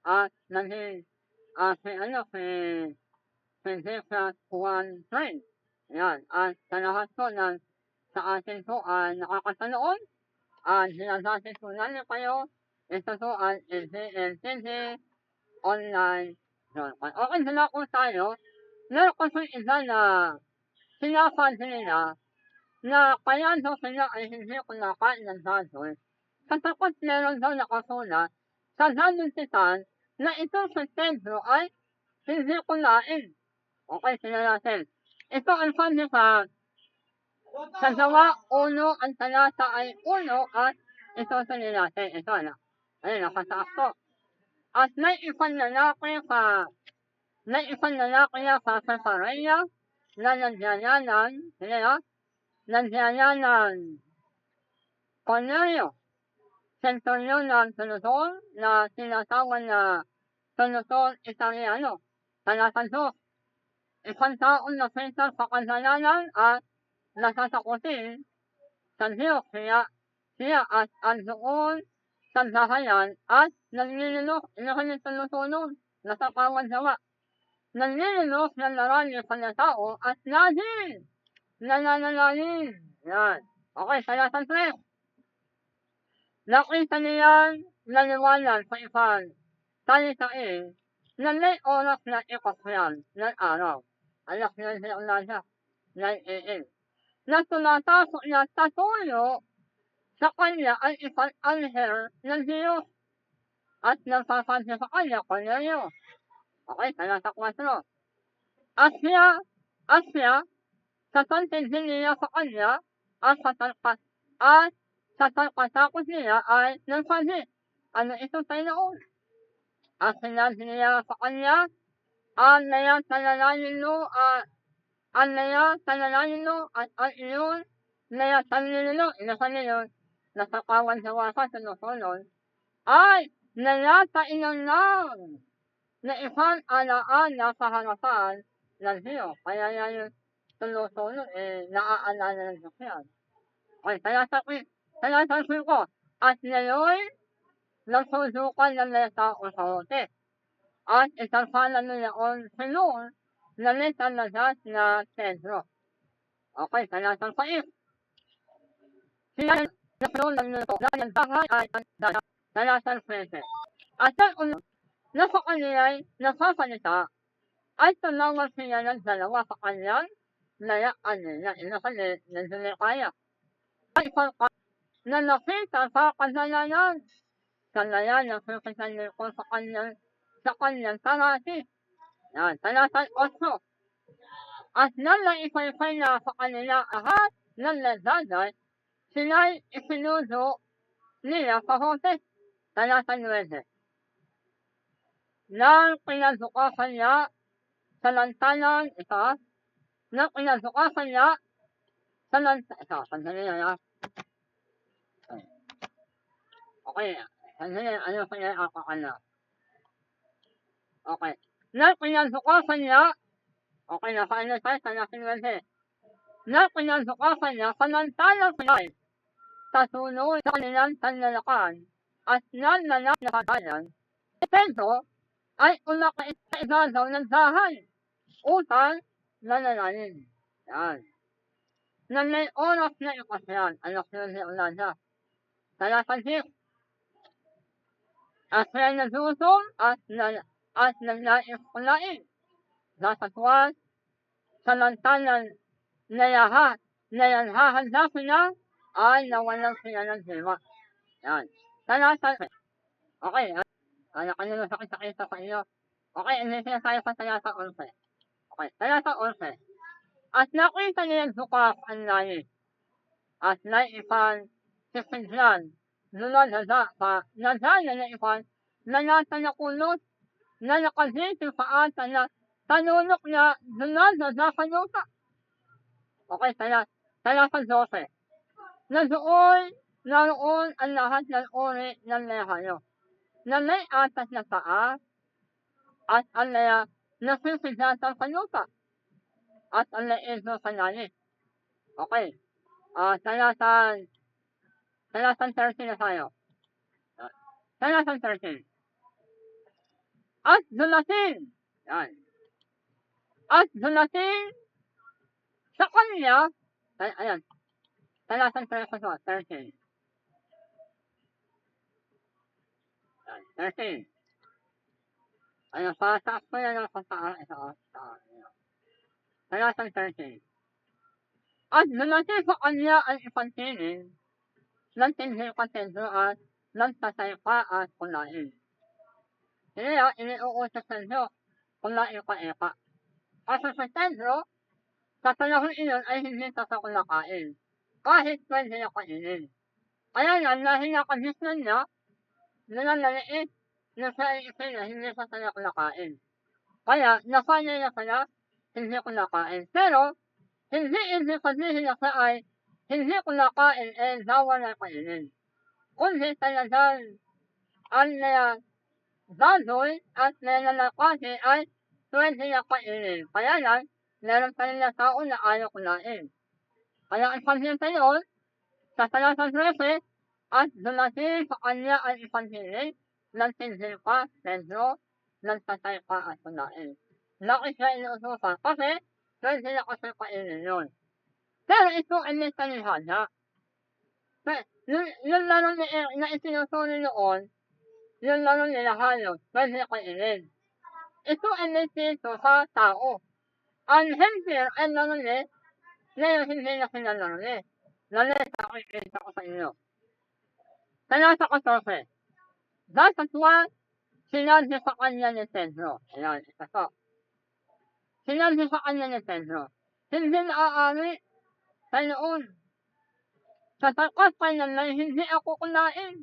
at naging si Jesus Juan Train. Yan. At sa lahat po ng sa atin po ay nakakasanood, dinadati po namin kayo. Ito po ay LTV online. Okay, sila po tayo. Meron ko sa isa na sinasabi nila na kaya daw sila ay hindi kumakain ng dahil sapagkat meron daw nakasulat sa dalintitan na itong si Pedro ay hindi kumain. Okay, sila natin. Ito ang sabi sa gawa 1 ang talata ay 1 at ito sa natin. Ito na. Ayun, nakataas ko. At may isang lalaki na sa Cesarea na nagyayanan Cornelio, senturyon ng Senador na tinatawag na Senador Italiano. Talata 2, isang taon na pinta sa kasalanan at nasasakutin sa Diyos siya at ang doon sa bahayan at naglililos, inahan yung tulutunog, nasakawan sawa. Naglililos ng marami sa tao at lagi nananalayin. Yan. Okay, talata 3. Nakita niyan naliwanag sa isang talitain na may oras na ikasyan ng araw. Anak niya siya unaga, 9 a.m. Na tumatasok na tatulo sa kanya ay isang anghel ng Diyos at nagsasabi sa kanya, Cornelio. Okay, talata 4. At siya, sa tantigin niya sa kanya, at sa talpatakot niya ay nagsabi, ano ito tayo noon? At sinabi niya sa kanya, ang naya talalayin mo at ang iyon naya talilino, inasabi yun, nasakawan sa wasa sa nusunod, ay naya tainan lang na isang alaala sa harapan ng Diyos. Kaya yan yung tulusunod, naaalala ng Diyos yan. Okay, talasakin ko. At ngayon, nagsusukan ng mga tao sa hote. At isasala nilaon si Lord na may talagas na Pedro. Okay, talasan 6. Sila nagsusukan ng nito na yung bahay ay talasan 7. At ang nasa kanila'y nasasalita ay tumawag siya ng dalawa sa kanyang layaan nila. Inasalit ng Zulekaya. Ay isang na nakita sa kasalanan. Kaya nakikita niyo ko sa kanyang tarasi. Yan, talatan 8. At nang naipaypay na sa kanila lahat ng nagdaday, sila'y isinudo niya sa hote. Talatan 9. Nang pinagbukasan niya sa lantanan, sandali na. Okay, sandali, ano pa yan ako na. Okay. Nang pinagbukasan niya, okay, nakaano tayo sa nakinwente. Nang pinagbukasan niya sa lantanan sila'y kasunod sa kanilang tanlalakan at nang nanakatayan, Pedro ay umakait sa ibabaw ng bahay upang nananayin. Yan. na may oras na ipasyan ay nakikiulan siya. Talapansin, at siya'y nagsusong at nagnais kulain. Dasatuan, sa lantanan na hahanda sila ay nawalan sila ng diwa. Yan. Talata, okay, kanino sakit sa inyo. Okay, hindi sila tayo sa talata 11. Okay, talata 11. At nakita nilang bukas ang langit. At naipan sisiglan, nunadada pa, nadala na ipan, na nasa nakulot, na nakadito sa ata na tanunok na nunadada sa lupa. Okay, talata 12. Naroon ang lahat ng uri ng lehayo, na may atas na paa, at ang laya nasisigatan sa lupa, at ang laiso sa langit. Okay, talatan 13 na tayo. Talatan 13. At dumating, yan, at dumating sa kanya, ayan, talatan 13. Yan, 13. Ayan, pataas ko yan ang pataas. Talatan 13. At dumating sa kanya ang ipantingin ng tinding katenduan ng tataypa at kulain. Kaya iniuusap sa Diyos kung naika-eka. Kasi sa Pedro, sa panahon iyon ay hindi tasakulakain, kahit pwede na kainin. Kaya yan, dahil nakadisnan niya, nananaliit na siya ay isina, hindi sa tasakulakain. Kaya, napanay na pala, hindi kulakain. Pero, hindi sabihin na siya ay hindi kulakain, dawa na kainin. Kundi talagang ang baboy at lalakati ay pwede na kainin. Kaya lang, meron pa rin na tao na ayaw kunain. Kaya ang pasyente yun, sa talatang 13, at dumating sa kanya ang ipanhiling ng tindil pa, Pedro, ng tatay pa at kunain. Bakit siya inuusupan? Kasi, pwede na kasi kainin yun. Pero ito ay may talihada. Yung laro na isinusuri noon, yung laro nila halos, pwede kainin. Ito ay may tito sa tao. Ang hempir ay laro ni, ngayon hindi na sinalaro ni. Lalita ko ikita ko sa inyo. Talata 14. Dasatwa, sinabi sa kanya ni Pedro. Ayan, ito to. Sinabi sa kanya ni Pedro, hindi naaari sa noon. Sa takas pa naman, hindi ako kunain.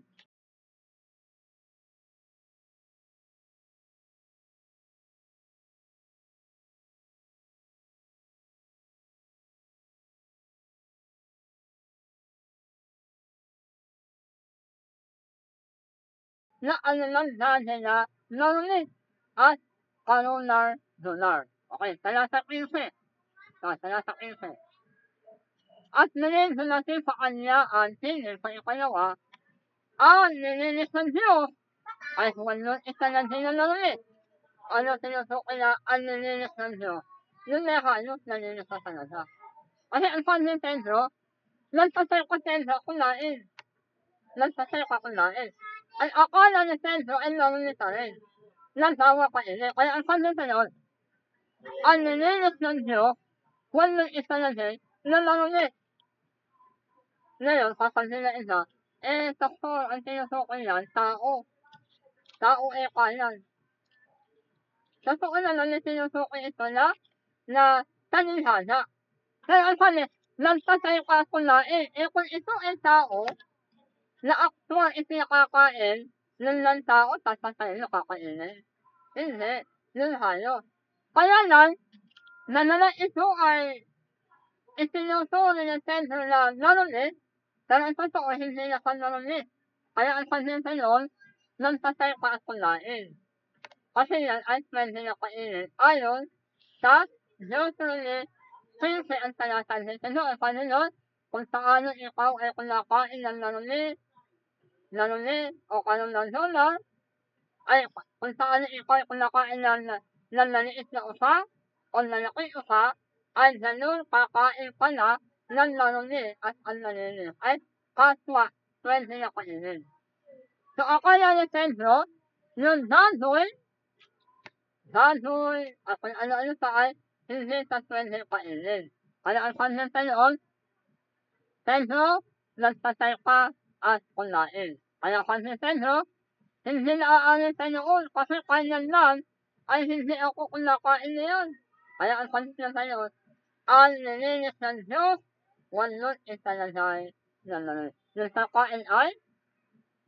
Na anuman dati na narulit at karunar-dunar. Okay, talata 15. Talata 15. At nilin natin sa kanya ang tingin sa ikalawa, ang nilinis ng Diyos ay walon isa na din na narulit. Ano tinutukoy na ang nilinis ng Diyos? Yung may halos nalinis na talaga. Kasi ang sabi ni Pedro, nagpasay ko Pedro kunain. Nagpasay ka kunain. Ang akala ni Pedro ay narulit na rin. Nagawa pa rin. Kaya ang sabi ni Pedro, ang nilinis ng Diyos, walong isa na din na narulit. Ngayon, sasabihin na isa, doktor, ang tinutukoy yan, tao. Tao kayan. Totoo naman yung tinutukoy ito na talihada. Pero ang sabi, nagtatay ka kunain. Kung ito ay tao, na aktual ipinakakain ng tao, tatatay na kakainin. Hindi, yun hayo. Kaya lang, na ito ay itinuturo ng Pedro na narulit, pero ang totoo, hindi na ka narulit. Kaya ang sabihin sa yun, nagtatay ka at kunain. Kasi yan ay pwede na kainin. Ayon sa Deuteronomy 15 ang talata dito. Ay Panginoon, kung paano ikaw ay kumakain ng narulit o kanunang-dunar, ay kung paano ikaw ay kumakain ng naliit na usa o lalaki usa, ay ganun kakain ka na ng marumi at ang nalinis ay kapwa pwede na kainin. So akala ni Pedro, yung dahon at kung ano-ano pa ay hindi sa pwede kainin. Kaya ang kanyang noon, Pedro, nagpatay ka at kumain. Kaya kasi Pedro, hindi naaanin sa noon kasi kanya lang ay hindi ako kumakain niyan. Kaya ang kanya sa noon, ang nilinis ng Diyos, walang italagay na namin. Yung sa kain ay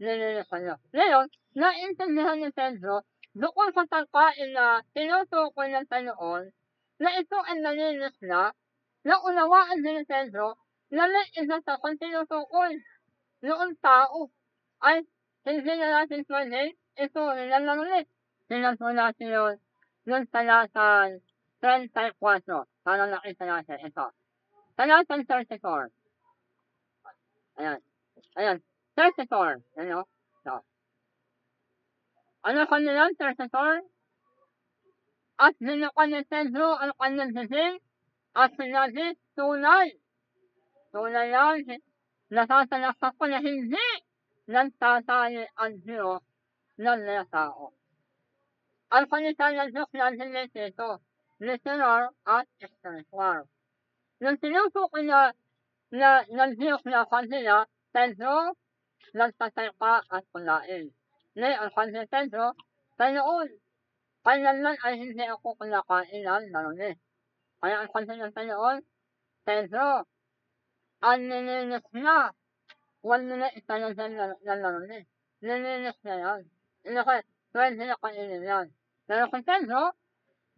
nilinis ng Diyos. Ngayon, naintindihan ni Pedro, doon sa pagkain na tinutukoy ng Panginoon, na ito ay nalinis na unawaan din ni Pedro, na may isa sa kung tinutukoy noong tao ay hindi na natin pwede ito nilalanglit. Tingnan po natin yung talatang 34 para nakita natin ito. Talatang 34. Ayan. 34. Ano? So. Ano kanilang 34? At nilakan ni Pedro ang kanyang sisig at sinabi, tunay. Tunay yan. Nasasalaksak ko na hindi nagtatali ang Diyos ng mga tao. Ang salita ng Diyos natin dito, literal at spiritual. Nung tinutukoy na ng Diyos na kanila, Pedro, nagtatay ka at kunain. Ngayon, kanila Pedro, Panginoon, kailanman ay hindi ako kunakain ng marumi. Kaya ang kanila ng Panginoon, Pedro, ang nilinis na, wala na italagay ng marumi. Nilinis na yan. Kasi, pwede na kainin yan. Pero kung Pedro,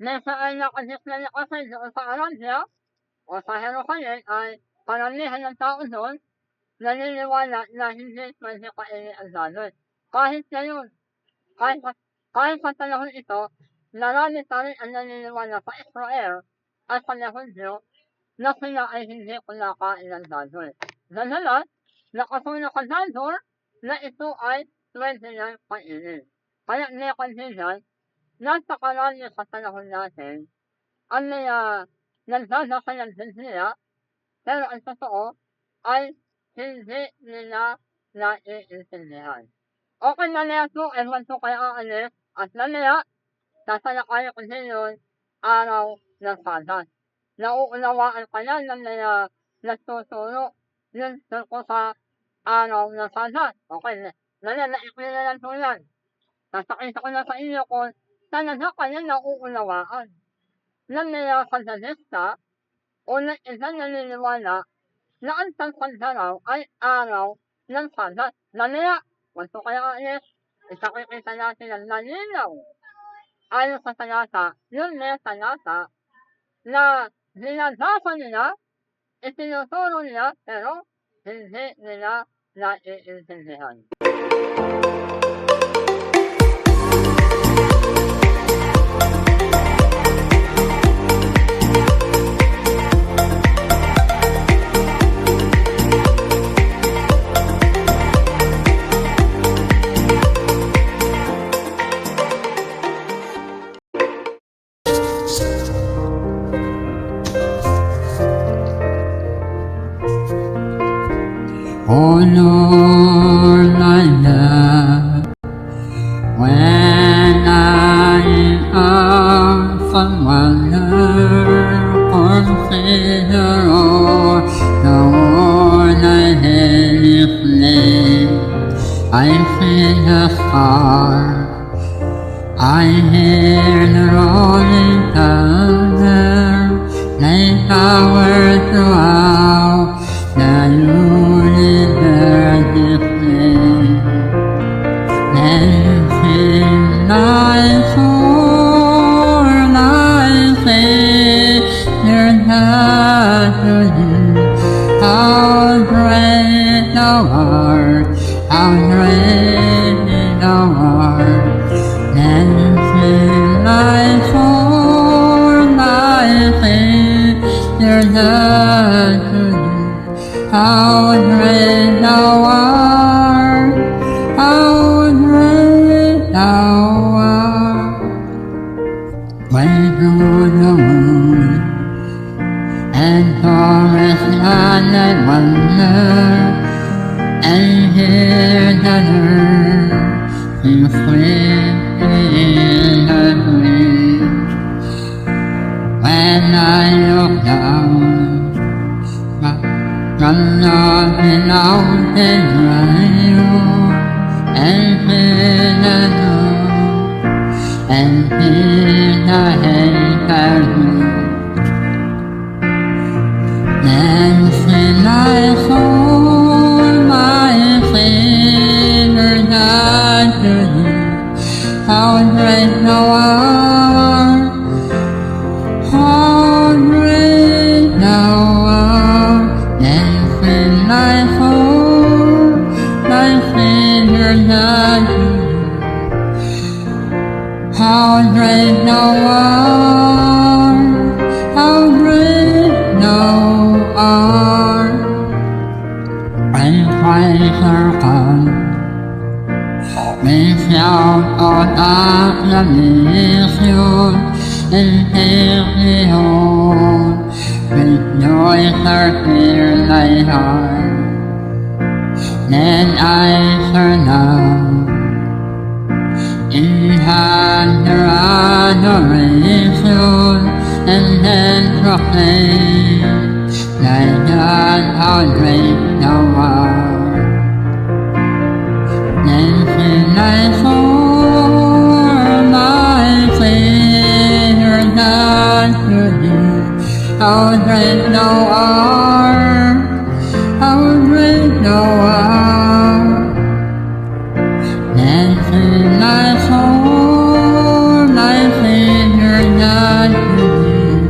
nasa ay nakadip na nakasay doon sa Arabia, o sa Jerusalem ay karamihan ng tao doon, naniniwala na hindi pwede kainin ang lalot. Kahit ngayon, kahit sa panahon ito, marami pa rin ang naniniwala sa Israel at sa Yahudyo na sila ay hindi kumakain ng lalot. Dahil nakasunog sa lalot na ito ay pwede nang kainin. Kaya may kaibigan, napakarami sa panahon natin, ang nagsasakay ng Biblia, pero ang totoo ay hindi nila naiintindihan. Okay na niya ito, ewan ko kaya aalis, at naniya, sasalakay ko din yun, araw ng Sabat. Nauunawaan ka na ng mga nagtuturo yun tungkol sa araw ng Sabat. Okay, naniya, naikli na lang po yan. Sasakita ko na sa inyo kung talaga kayo nauunawaan ng mga kasalista o ng isang naniniwala na ang tangkad raw ay araw ng Sabat. Naniya, gusto kaya aalis, isakikita natin ang nalinaw. Ayon sa talata, yung may talata na dinadasa nila, itinuturo nila, pero hindi nila naiintindihan.
Oh Lord, my love, when I often wonder, consider all the world I have lived. I see the stars, I hear the rolling thunder, they power throughout the universe display. And in thy soul I say, there's not to you. How great thou art, how great thou art. And in thy soul I say, there's not to you. How great thou art, how great thou art. When through the moon and forest and I wonder and hear the earth sweet in the breeze. When I look down from the mountain range and hear the noise and hear the haters. Then when I hold my fingers unto thee, how great thou art, how great thou art. Then when I hold my fingers unto thee, how great thou art, how great thou art. And Christ our come, we shout out acclamation and take me home. Rejoice our fear thy heart. Then I shall now in their adoration and then proclaim thy God, how great thou art. Then when I pour my fingers unto thee, how great thou art, how great thou art. Then when I pour my fingers unto thee,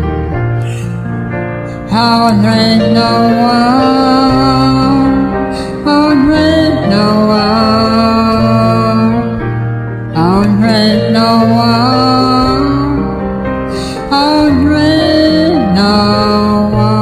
how great thou art, how great thou art, how great thou art, how great thou art.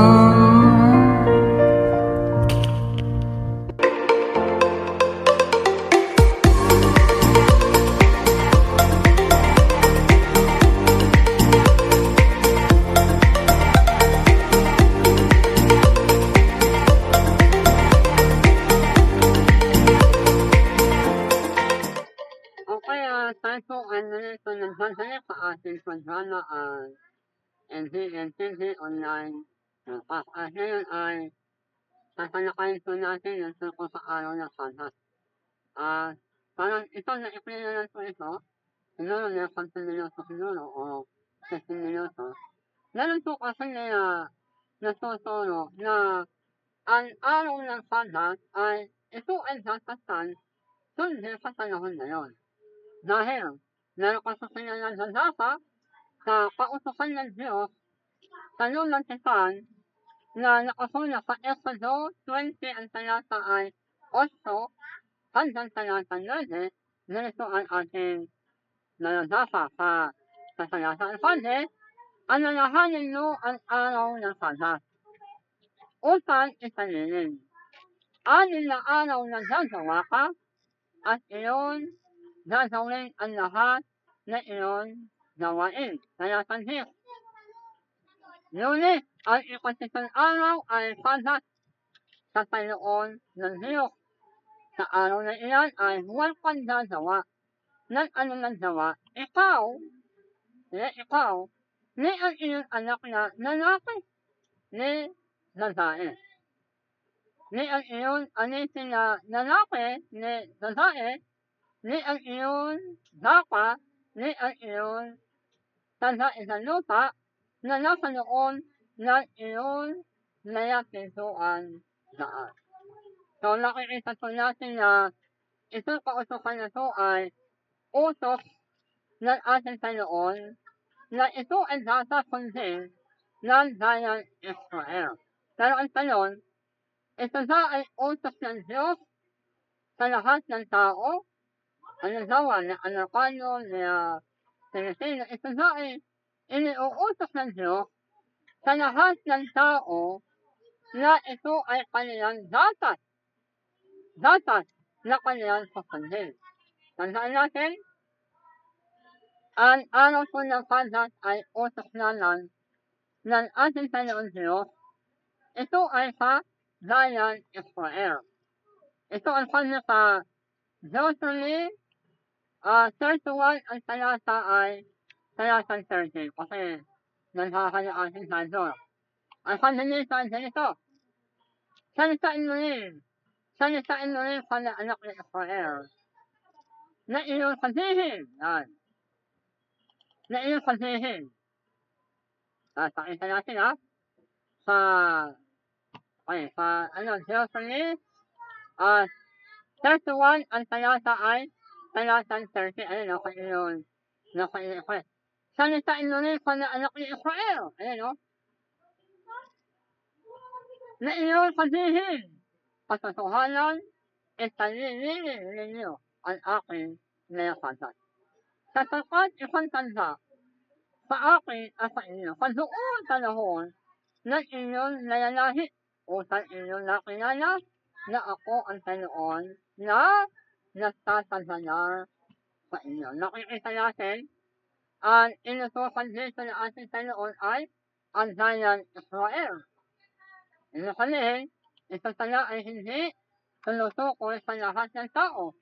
Okay, tayo po ay nalito nagsasaya sa ating programa NCNTV Online. At ngayon ay tatalakayin po natin yung tungkol sa araw ng Santos. Parang ito na ipinalan po ito, siguro na 10 minuto siguro o 15 minuto. Meron po kasi na natuturo na ang araw ng Santos ay ito ay datasan sundi sa panahon na yun. Dahil meron kasi sila ng dadasa sa kautusan ng Diyos sa lumang tipan na nakasulat sa Exodo 20 ang talata ay 8 hanggang talata 9, ganito ang ating naladasa sa talata ng Sunday, alalahanin mo ang araw ng Sabat upang isalinin. Anim na araw na gagawa ka at iyon gagawin ang lahat na iyon gawain. Talata 10. Lunes ang ikasitong araw ay Sabat sa Panginoon ng Diyos. Sa araw na iyan ay huwag kang gagawa ng anumang gawa. Ikaw, ni ang iyong anak na lalaki, ni babae. Ni ang iyong anisin na lalaki, ni babae, ni ang iyong baka, ni ang iyong tagain sa lupa, na nasa noon ng iyong nayapintuan daan. So nakikita po natin na itong kautukan na ito ay utos ng ating Panginoon na ito ay dasasundin ng bayan Israel. Pero ang tanong, ito ba ay utos ng Diyos sa lahat ng tao? Halimbawa, na Amerikano, na Pilipino, ito ba ay iniuutos ng Diyos sa lahat ng tao na ito ay kanilang dapat na kanilang susundin. Tandaan natin, ang araw po ng Sabat ay utos naman ng ating Panginoon Diyos ito ay sa Bayan Israel. Ito ang kanya sa Deuteronomy 31 ang talata ay talatang 13 kasi nagkakayaan si Sandor. Ang kanya nito ay ganito, salitain mo rin sa anak ni Israel na iyong sabihin, yan, na iyong sabihin. Pakita natin sa, Deuteronomy 31 ang talata ay talatang 30, kung iyon, salitain mo rin sa anak ni Israel, na iyong sabihin, katotohanan, italilinin ninyo ang aking nayakatan. Sapagkat isang tanda sa akin at sa inyo, sa doon panahon ng inyong nalalahi, upang inyong nakilala na ako ang Panginoon na nagtatagala sa inyo. Nakikita natin, ang inutusan dito ng ating Panginoon ay ang Bayan Israel. Ibig sabihin, ito pala ay hindi tumutukoy sa lahat ng tao.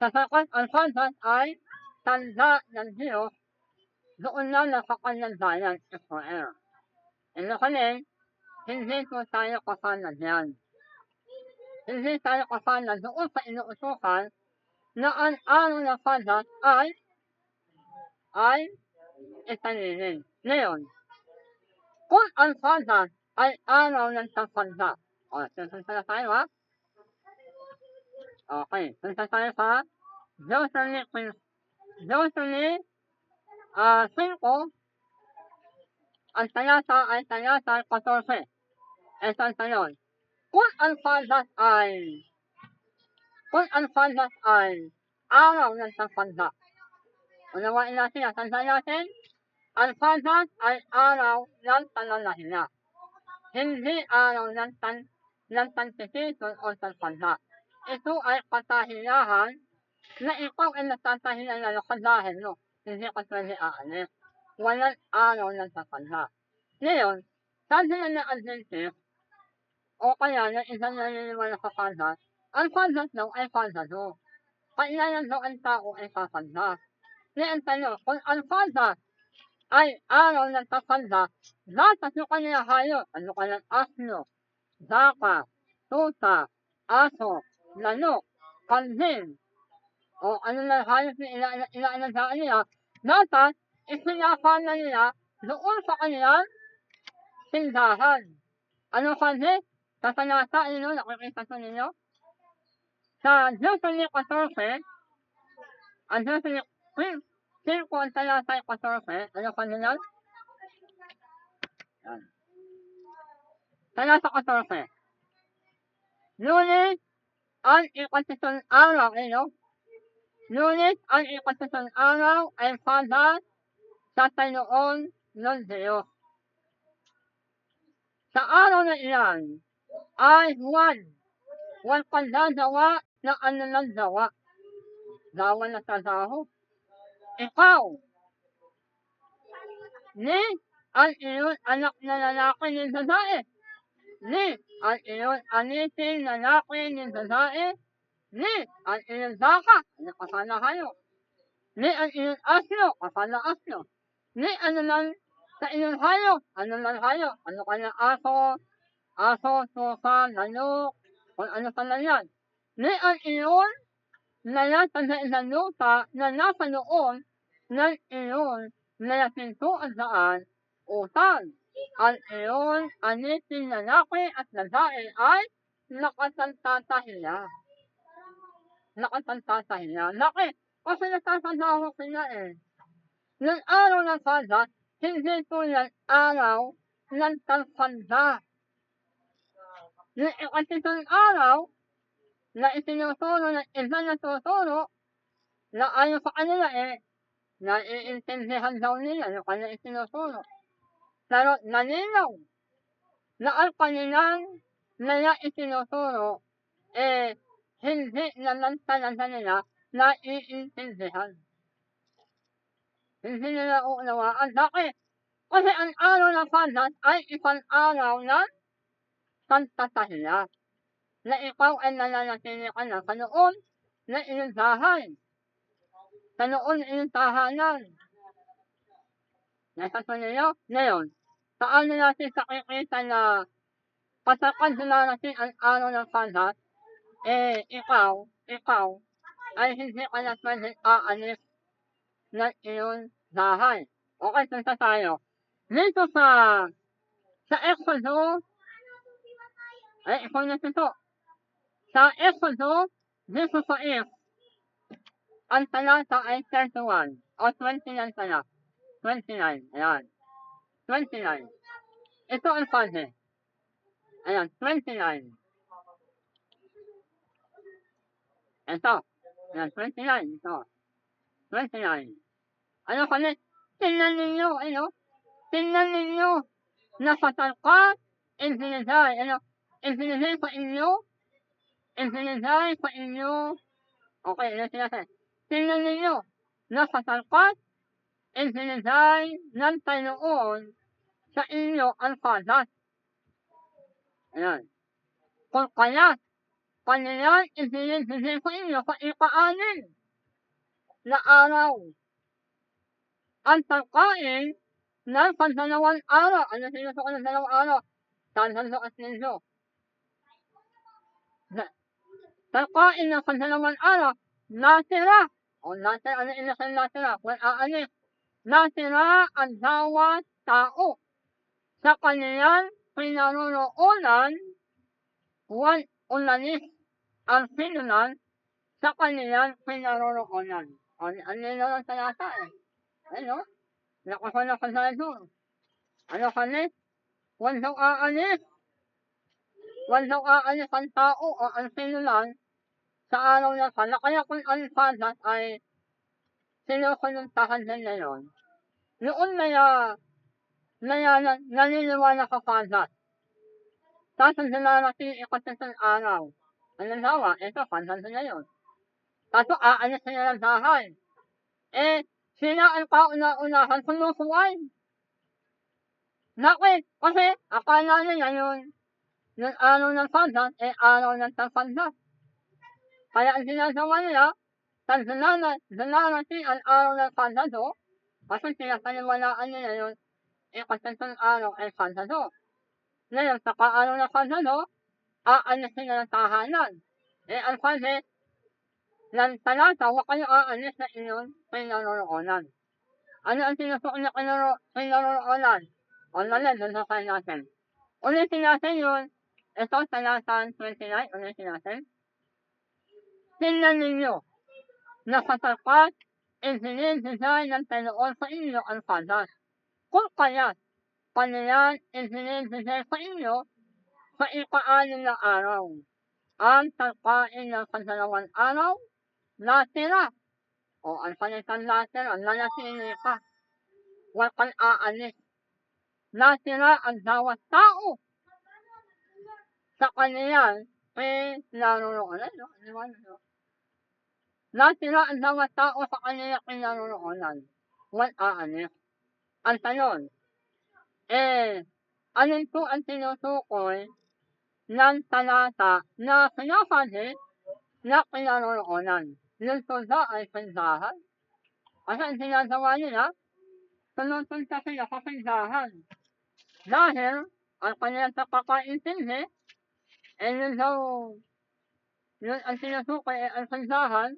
Sapagkat ang Sabat ay tanda ng Diyos doon lang sa kanyang bayan, Israel. Ibig sabihin, hindi po tayo kasama diyan. Hindi tayo kasama doon sa inuutusan na ang araw ng Sabat ay italinin. Ngayon, kung ang Sabat ay araw ng tagpanda, sunod tayo Okay, punta tayo sa Deuteronomy 5, ang talata ay talata 14. Ito ang tanong. Kung ang Sabat ay araw ng tagpanda, unawain natin, tandaan natin, ang Sabat ay araw ng pananahinga. Hindi araw ng pagtitipon o tagpanda. Ito ay katahilahan na ikaw ay natatahilan na dahil mo. Hindi ka pwede aalis. Walang araw ng tagpanda. Ngayon, sabi na ng Adventist, o kaya ng isang naniniwala sa Sabat, ang Sabat daw ay pasado. Kailangan daw ang tao ay papanda. Ngayon tayo, kung ang Sabat ay araw ng tagpanda, dapat yung kanyang hayop, kanyang asno, baka, tuta, aso, lanok, kambing, o ano na hayop na inaalagaan nila, dapat isinasama nila doon sa kanilang tindahan. Ano kasi? Sa talata, nakikita ko ninyo? Sa Deuteronomy 14, ang Deuteronomy 5 ang talata 14, ano kanina? Talata 14. Lunes ang ikatatong araw, Lunes ang ikatatong araw ay Sabat sa Panginoon ng Diyos. Sa araw na iyan ay huwag pagdadawa ng anulang dawa. Dawa na trabaho. Ikaw, ni ang iyong anak na lalaki ng babae, ni ang iyong anitin lalaki ng babae, ni ang iyong baka, kasala kayo, ni ang iyong asno, kasala asno, ni ano lang sa iyong hayop, ano kanyang aso, tuka, lanok, kung ano pa lang yan, ni ang iyong nalatanda ng lupa na nasa noon ng iyong nalasintuan daan, utang, ang iyong anitin lalaki at babae ay nakatantatahiya. Laki, kasi natatanda ko sila Ng araw ng Sabat, hindi po yan araw ng tagpanda. Yung ikatitong araw na itinuturo ng iba na tuturo na ayon sa kanila naiintindihan daw nila yung kanilang itinuturo. Pero nalinaw na ang kanilang nila itinuturo hindi naman talaga nila naiintindihan. Hindi nila uunawaan. Bakit? Kasi ang araw ng Sabat ay isang araw ng pagtatahya na ikaw ay nananatili ka na sa noon na iyong bahay, sa noon na iyong tahanan. Nasa ninyo? Ngayon, paano natin nakikita na kapag dumarating ang araw ng Sabat, ikaw ay hindi ka na pwedeng aalis ng iyong bahay. Okay, punta tayo. Dito sa Exodo, ikaw na ito. Sa Exodo, dito sa ang talata ay 31 o 29 pala. 29, ayan. 29. Ito ang sabi. Ayan, 29. Ito. Ayan, 29. Ito. 29. Ano kami? Tingnan ninyo, tingnan ninyo. Napatalkat, infinitay, infinitay sa inyo. Infinitay sa inyo. Okay, ano sinasabi? Tingnan ninyo. Napatalkat, infinitay ng Panginoon sa inyo ang Sabat. Ayan. Kung kaya, kanilang isinintindi sa inyo sa ika-anim na araw. Ang pagkain ng pansalawang araw. Ano sinusuko ng dalawang araw? Sansanso at Linso. Pagkain ng pansalawang araw, natira. O natira, ano inasal natira? Kung aanis. Natira ang bawat tao sa kanilang pinaroroonan, huwag ulanis ang sinunan sa kanilang pinaroroonan. Ano lang talata Ano? Nakasala ka sa ito. Ano kani? Huwag daw aalis. Huwag daw aalis ang tao o ang sinunan sa araw na sana. Kaya kung ang Sabat ay sinusununtahan din ngayon, noon naniniwala ka Sabat. Tapos nilarating ikatatang araw. Halimbawa, ito, pansan ngayon. Tapos aalis sila ng bahay. Sila ang kauna-unahan sumusuway. Bakit? Kasi akala nila yung araw ng Sabat, araw ng Sabat. Kaya ang sinagawa nila, pag dinarating ang araw ng Sabat, kasi pinapaniwalaan nila yung ikatatang araw ay Sabat. Ngayon, sa araw ng Sabat, aalis sila ng tahanan. Ang sabi ng talata, huwag kayo aalis na inyong pinaroroonan. Ano ang sinusok na pinaroroonan? O nalang, nusokay natin. Ulitin natin yun. Ito, talata 29, ulitin natin. Tingnan ninyo, nakatapat, isinintintay ng Panginoon sa inyo ang Sabat. Kung kaya, kanilang isinintintay sa inyo sa ika-anim na araw. Ang pagkain ng pansalawang araw, natira. O ang salitang natira, nanatili ka. Huwag kang aalis. Natira ang bawat tao sa kanilang pinaroroonan. Natira ang bawat tao sa kanilang pinaroroonan. Huwag aalis. Ang tanong, alin po ang tinutukoy ng talata na sinasabi na pinaroroonan? Yung tulda ay pindahan. Kasi ang sinagawa nila, tumutunta sila sa pindahan. Dahil, ang kanilang pagkakaintindi, yun daw, yun ang tinutukoy ay ang pindahan,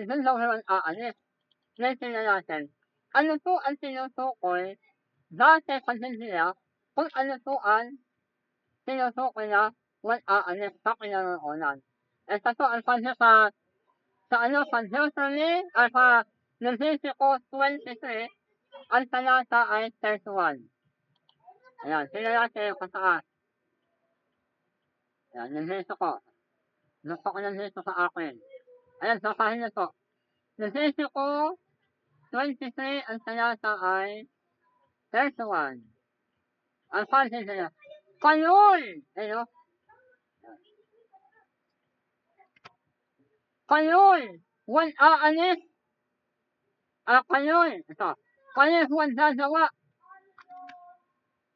dun daw naman aalis. Ngayon na natin, ano po ang tinutukoy dati sa Biblia kung ano po ang tinutukoy na huwag aalis sa pinaroroonan? Ito po ang sabi sa Deuteronomy, sa Leviticus 23, ang talata ay 31. Ayan, sila natin yung kataas. Ayan, Leviticus. Gusto ko lang dito sa akin. Ayan, sasahin na po. Leviticus 23, ang talata ay 31. Ang sabi nila, kayo'y, kayo'y huwag aalis. Kayo'y huwag gagawa.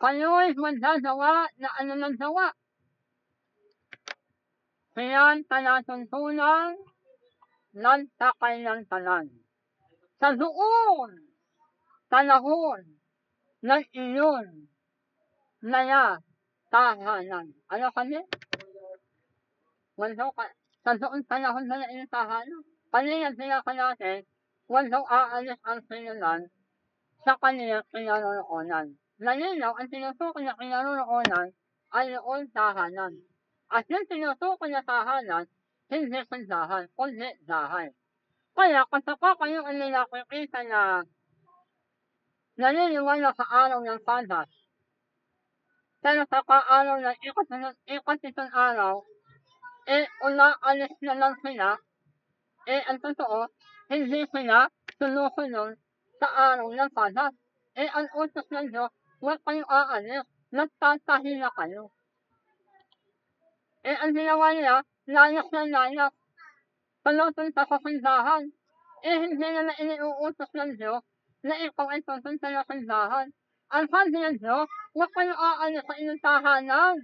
kayo'y magdadawa na ano ng dawa. Siyan palatuntunan ng takay ng tanan. Sa doon, panahon ng iyon, naya, tahanan. Ano kami? Walo ka, sa doon panahon na iyong tahanan. Kanina sinaka natin, walo aalis ang sinulan sa kaniyang kinaroroonan. Nalinaw ang tinutukoy na kinaroroonan ay noon tahanan. At yung tinutukoy na tahanan, hindi kundahan, kundi dahay. Kaya kapag kayo ang nakikita na naniniwala sa araw ng padas, pero sa araw ng ikatitong araw, unaalis na lang sila, ang totoo, hindi sila sumusunod sa araw ng padas. Ang utos ng Diyos, huwag kayong aalis, nagtatahi na kayo. Ang ginawa nila, layak na layak, palupunta sa kundahan. Hindi na iniuutos ng Diyos na ikaw ay pupunta na kundahan. Ang sabi ng Diyos, huwag kayong aalis sa inyong tahanan.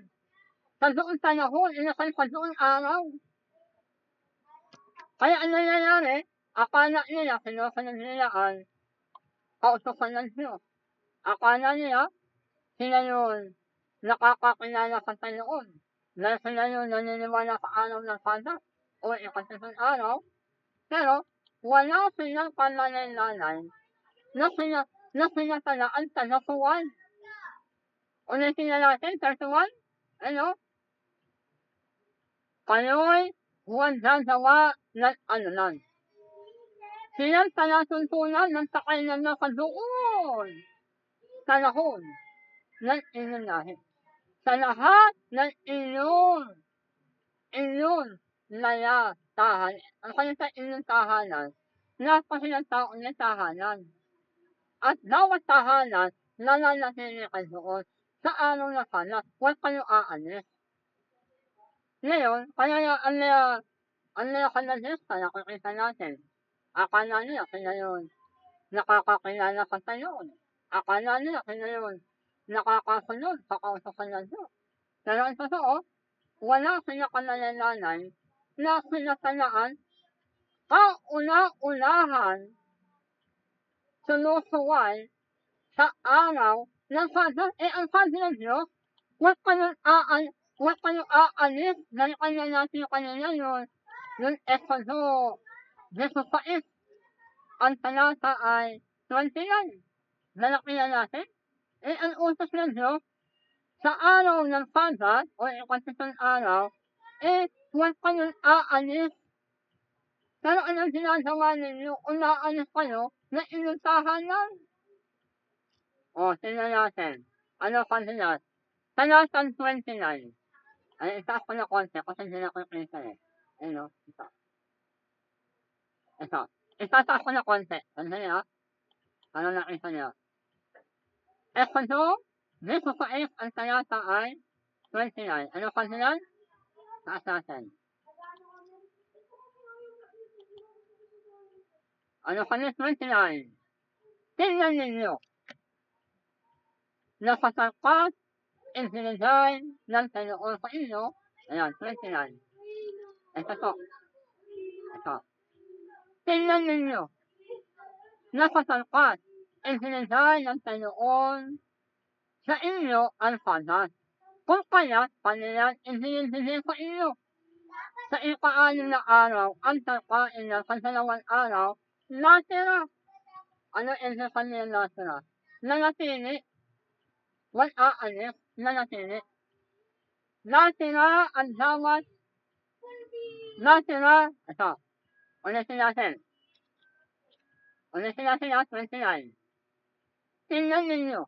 Sa doon panahon, inasal sa doon araw. Kaya ang nangyayari, akala nila, sinusunod nila ang kautusan ng Diyos. Akala nila, sila yun nakakakilala sa Panginoon. Dahil sila yun naniniwala sa araw ng padas o ikatitong araw. Pero, wala silang pananay-nanay na sinatala ang tagapuan. Ulitin na natin, 31, ano? Kayo'y huwag gagawa ng anulan. Silang palatuntunan ng takainan na kadoon sa lahon ng inyong lahi. Sa lahat ng inyong layatahan. Ang kanyang sa inyong tahanan, napasilang tao niya tahanan. At bawat tahanan, nananatili kayo doon sa araw na padas, huwag kayo aalis. Ngayon, kaya ang nakalagista, nakikita natin, akala nila sila yun nakakakilala sa Panginoon. Akala nila sila yun nakakasunod sa kautusan ng Diyos. Pero ang totoo, wala sila kanalalanay na sinatalaan kauna-unahan sumusuway sa araw ng padas. Ang sabi ng Diyos, huwag kayong aalis, dahil kanya natin kanina yung Exodo 16, ang talata ay 29. Nalakihan natin, ang utos ng Diyos, sa araw ng padas, o ikatitong araw, huwag kayong aalis. Pero anong ginagawa ninyo? Unaalis kayo na inyong tahanan. Tingnan natin. Ano pa sila? Talatang 29. Ay, itaas ko na konti kasi hindi na ko kita Ano? Ito. Itataas ko na konti. Sandali Ano nakita niya? Exodo 16 ang talata ay 29. Ano pa sila? Taas natin. Ano pa sila? 29. Tingnan ninyo. Napasangkat insinigay ng Panginoon sa inyo. Ayan, 29. Ito. Tingnan ninyo. Napasangkat insinigay ng Panginoon sa inyo ang padas. Kung kaya, kanilang isinigay sa inyo. Sa ika-6 na araw, ang tagkain ng kasalawang araw, natira. Ano ang kanilang natira? Nanatili. Wal aalis, nanatili. Natira ang bawat. Natira. Ito. Ulitin natin 29. Tingnan ninyo.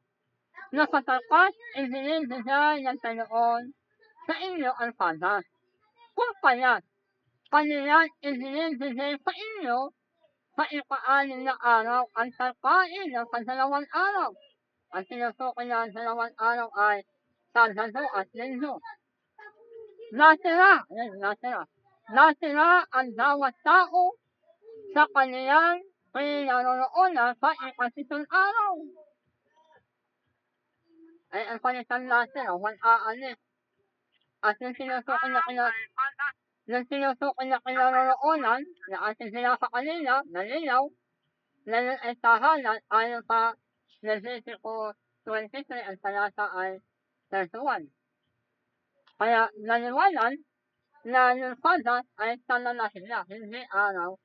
Napasangkat isinigay ng Panginoon sa inyo ang padas. Kung kaya, kanilang isinigay sa inyo sa ika-6 na araw ang tagkain ng kasalawang araw. Ang tinutukoy na ang dalawang araw ay Sabado at Linggo. Natira ang bawat tao sa kaniyang pinaroroonan sa ikatitong araw. ay ang palitan natin o aalis. At yung sinusuko na kinaroroonan na ating sinasa kanina, nalinaw, na yun ay tahanan ayon sa Leviticus 23 ang talata ay 31. Kaya naliwanag na yung Sabat ay pananahimik, hindi araw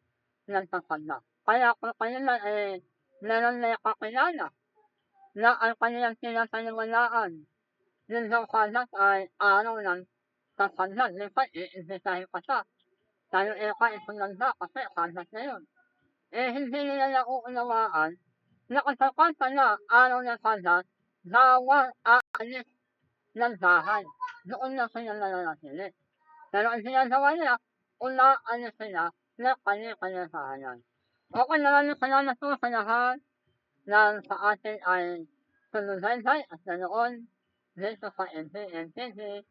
ng pagpagda. Kaya kung kanila ay meron na kakilala na ang kanilang pinapaniwalaan, yung Sabat ay araw ng pagpagda, lipat iimbitahin pa siya. Tayo isunanda kasi Sabat na yun. Hindi nila nauunawaan na kasapatan na araw ng Sabat, bawal aalis ng bahay. Doon na sila nananatili. Pero ang ginagawa nila, unaalis sila ng kanya-kanya tahanan. Okay, maraming salamat po sa lahat ng sa atin ay sumubaybay at nanoon dito sa NPNTV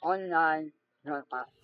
Online Broadcast.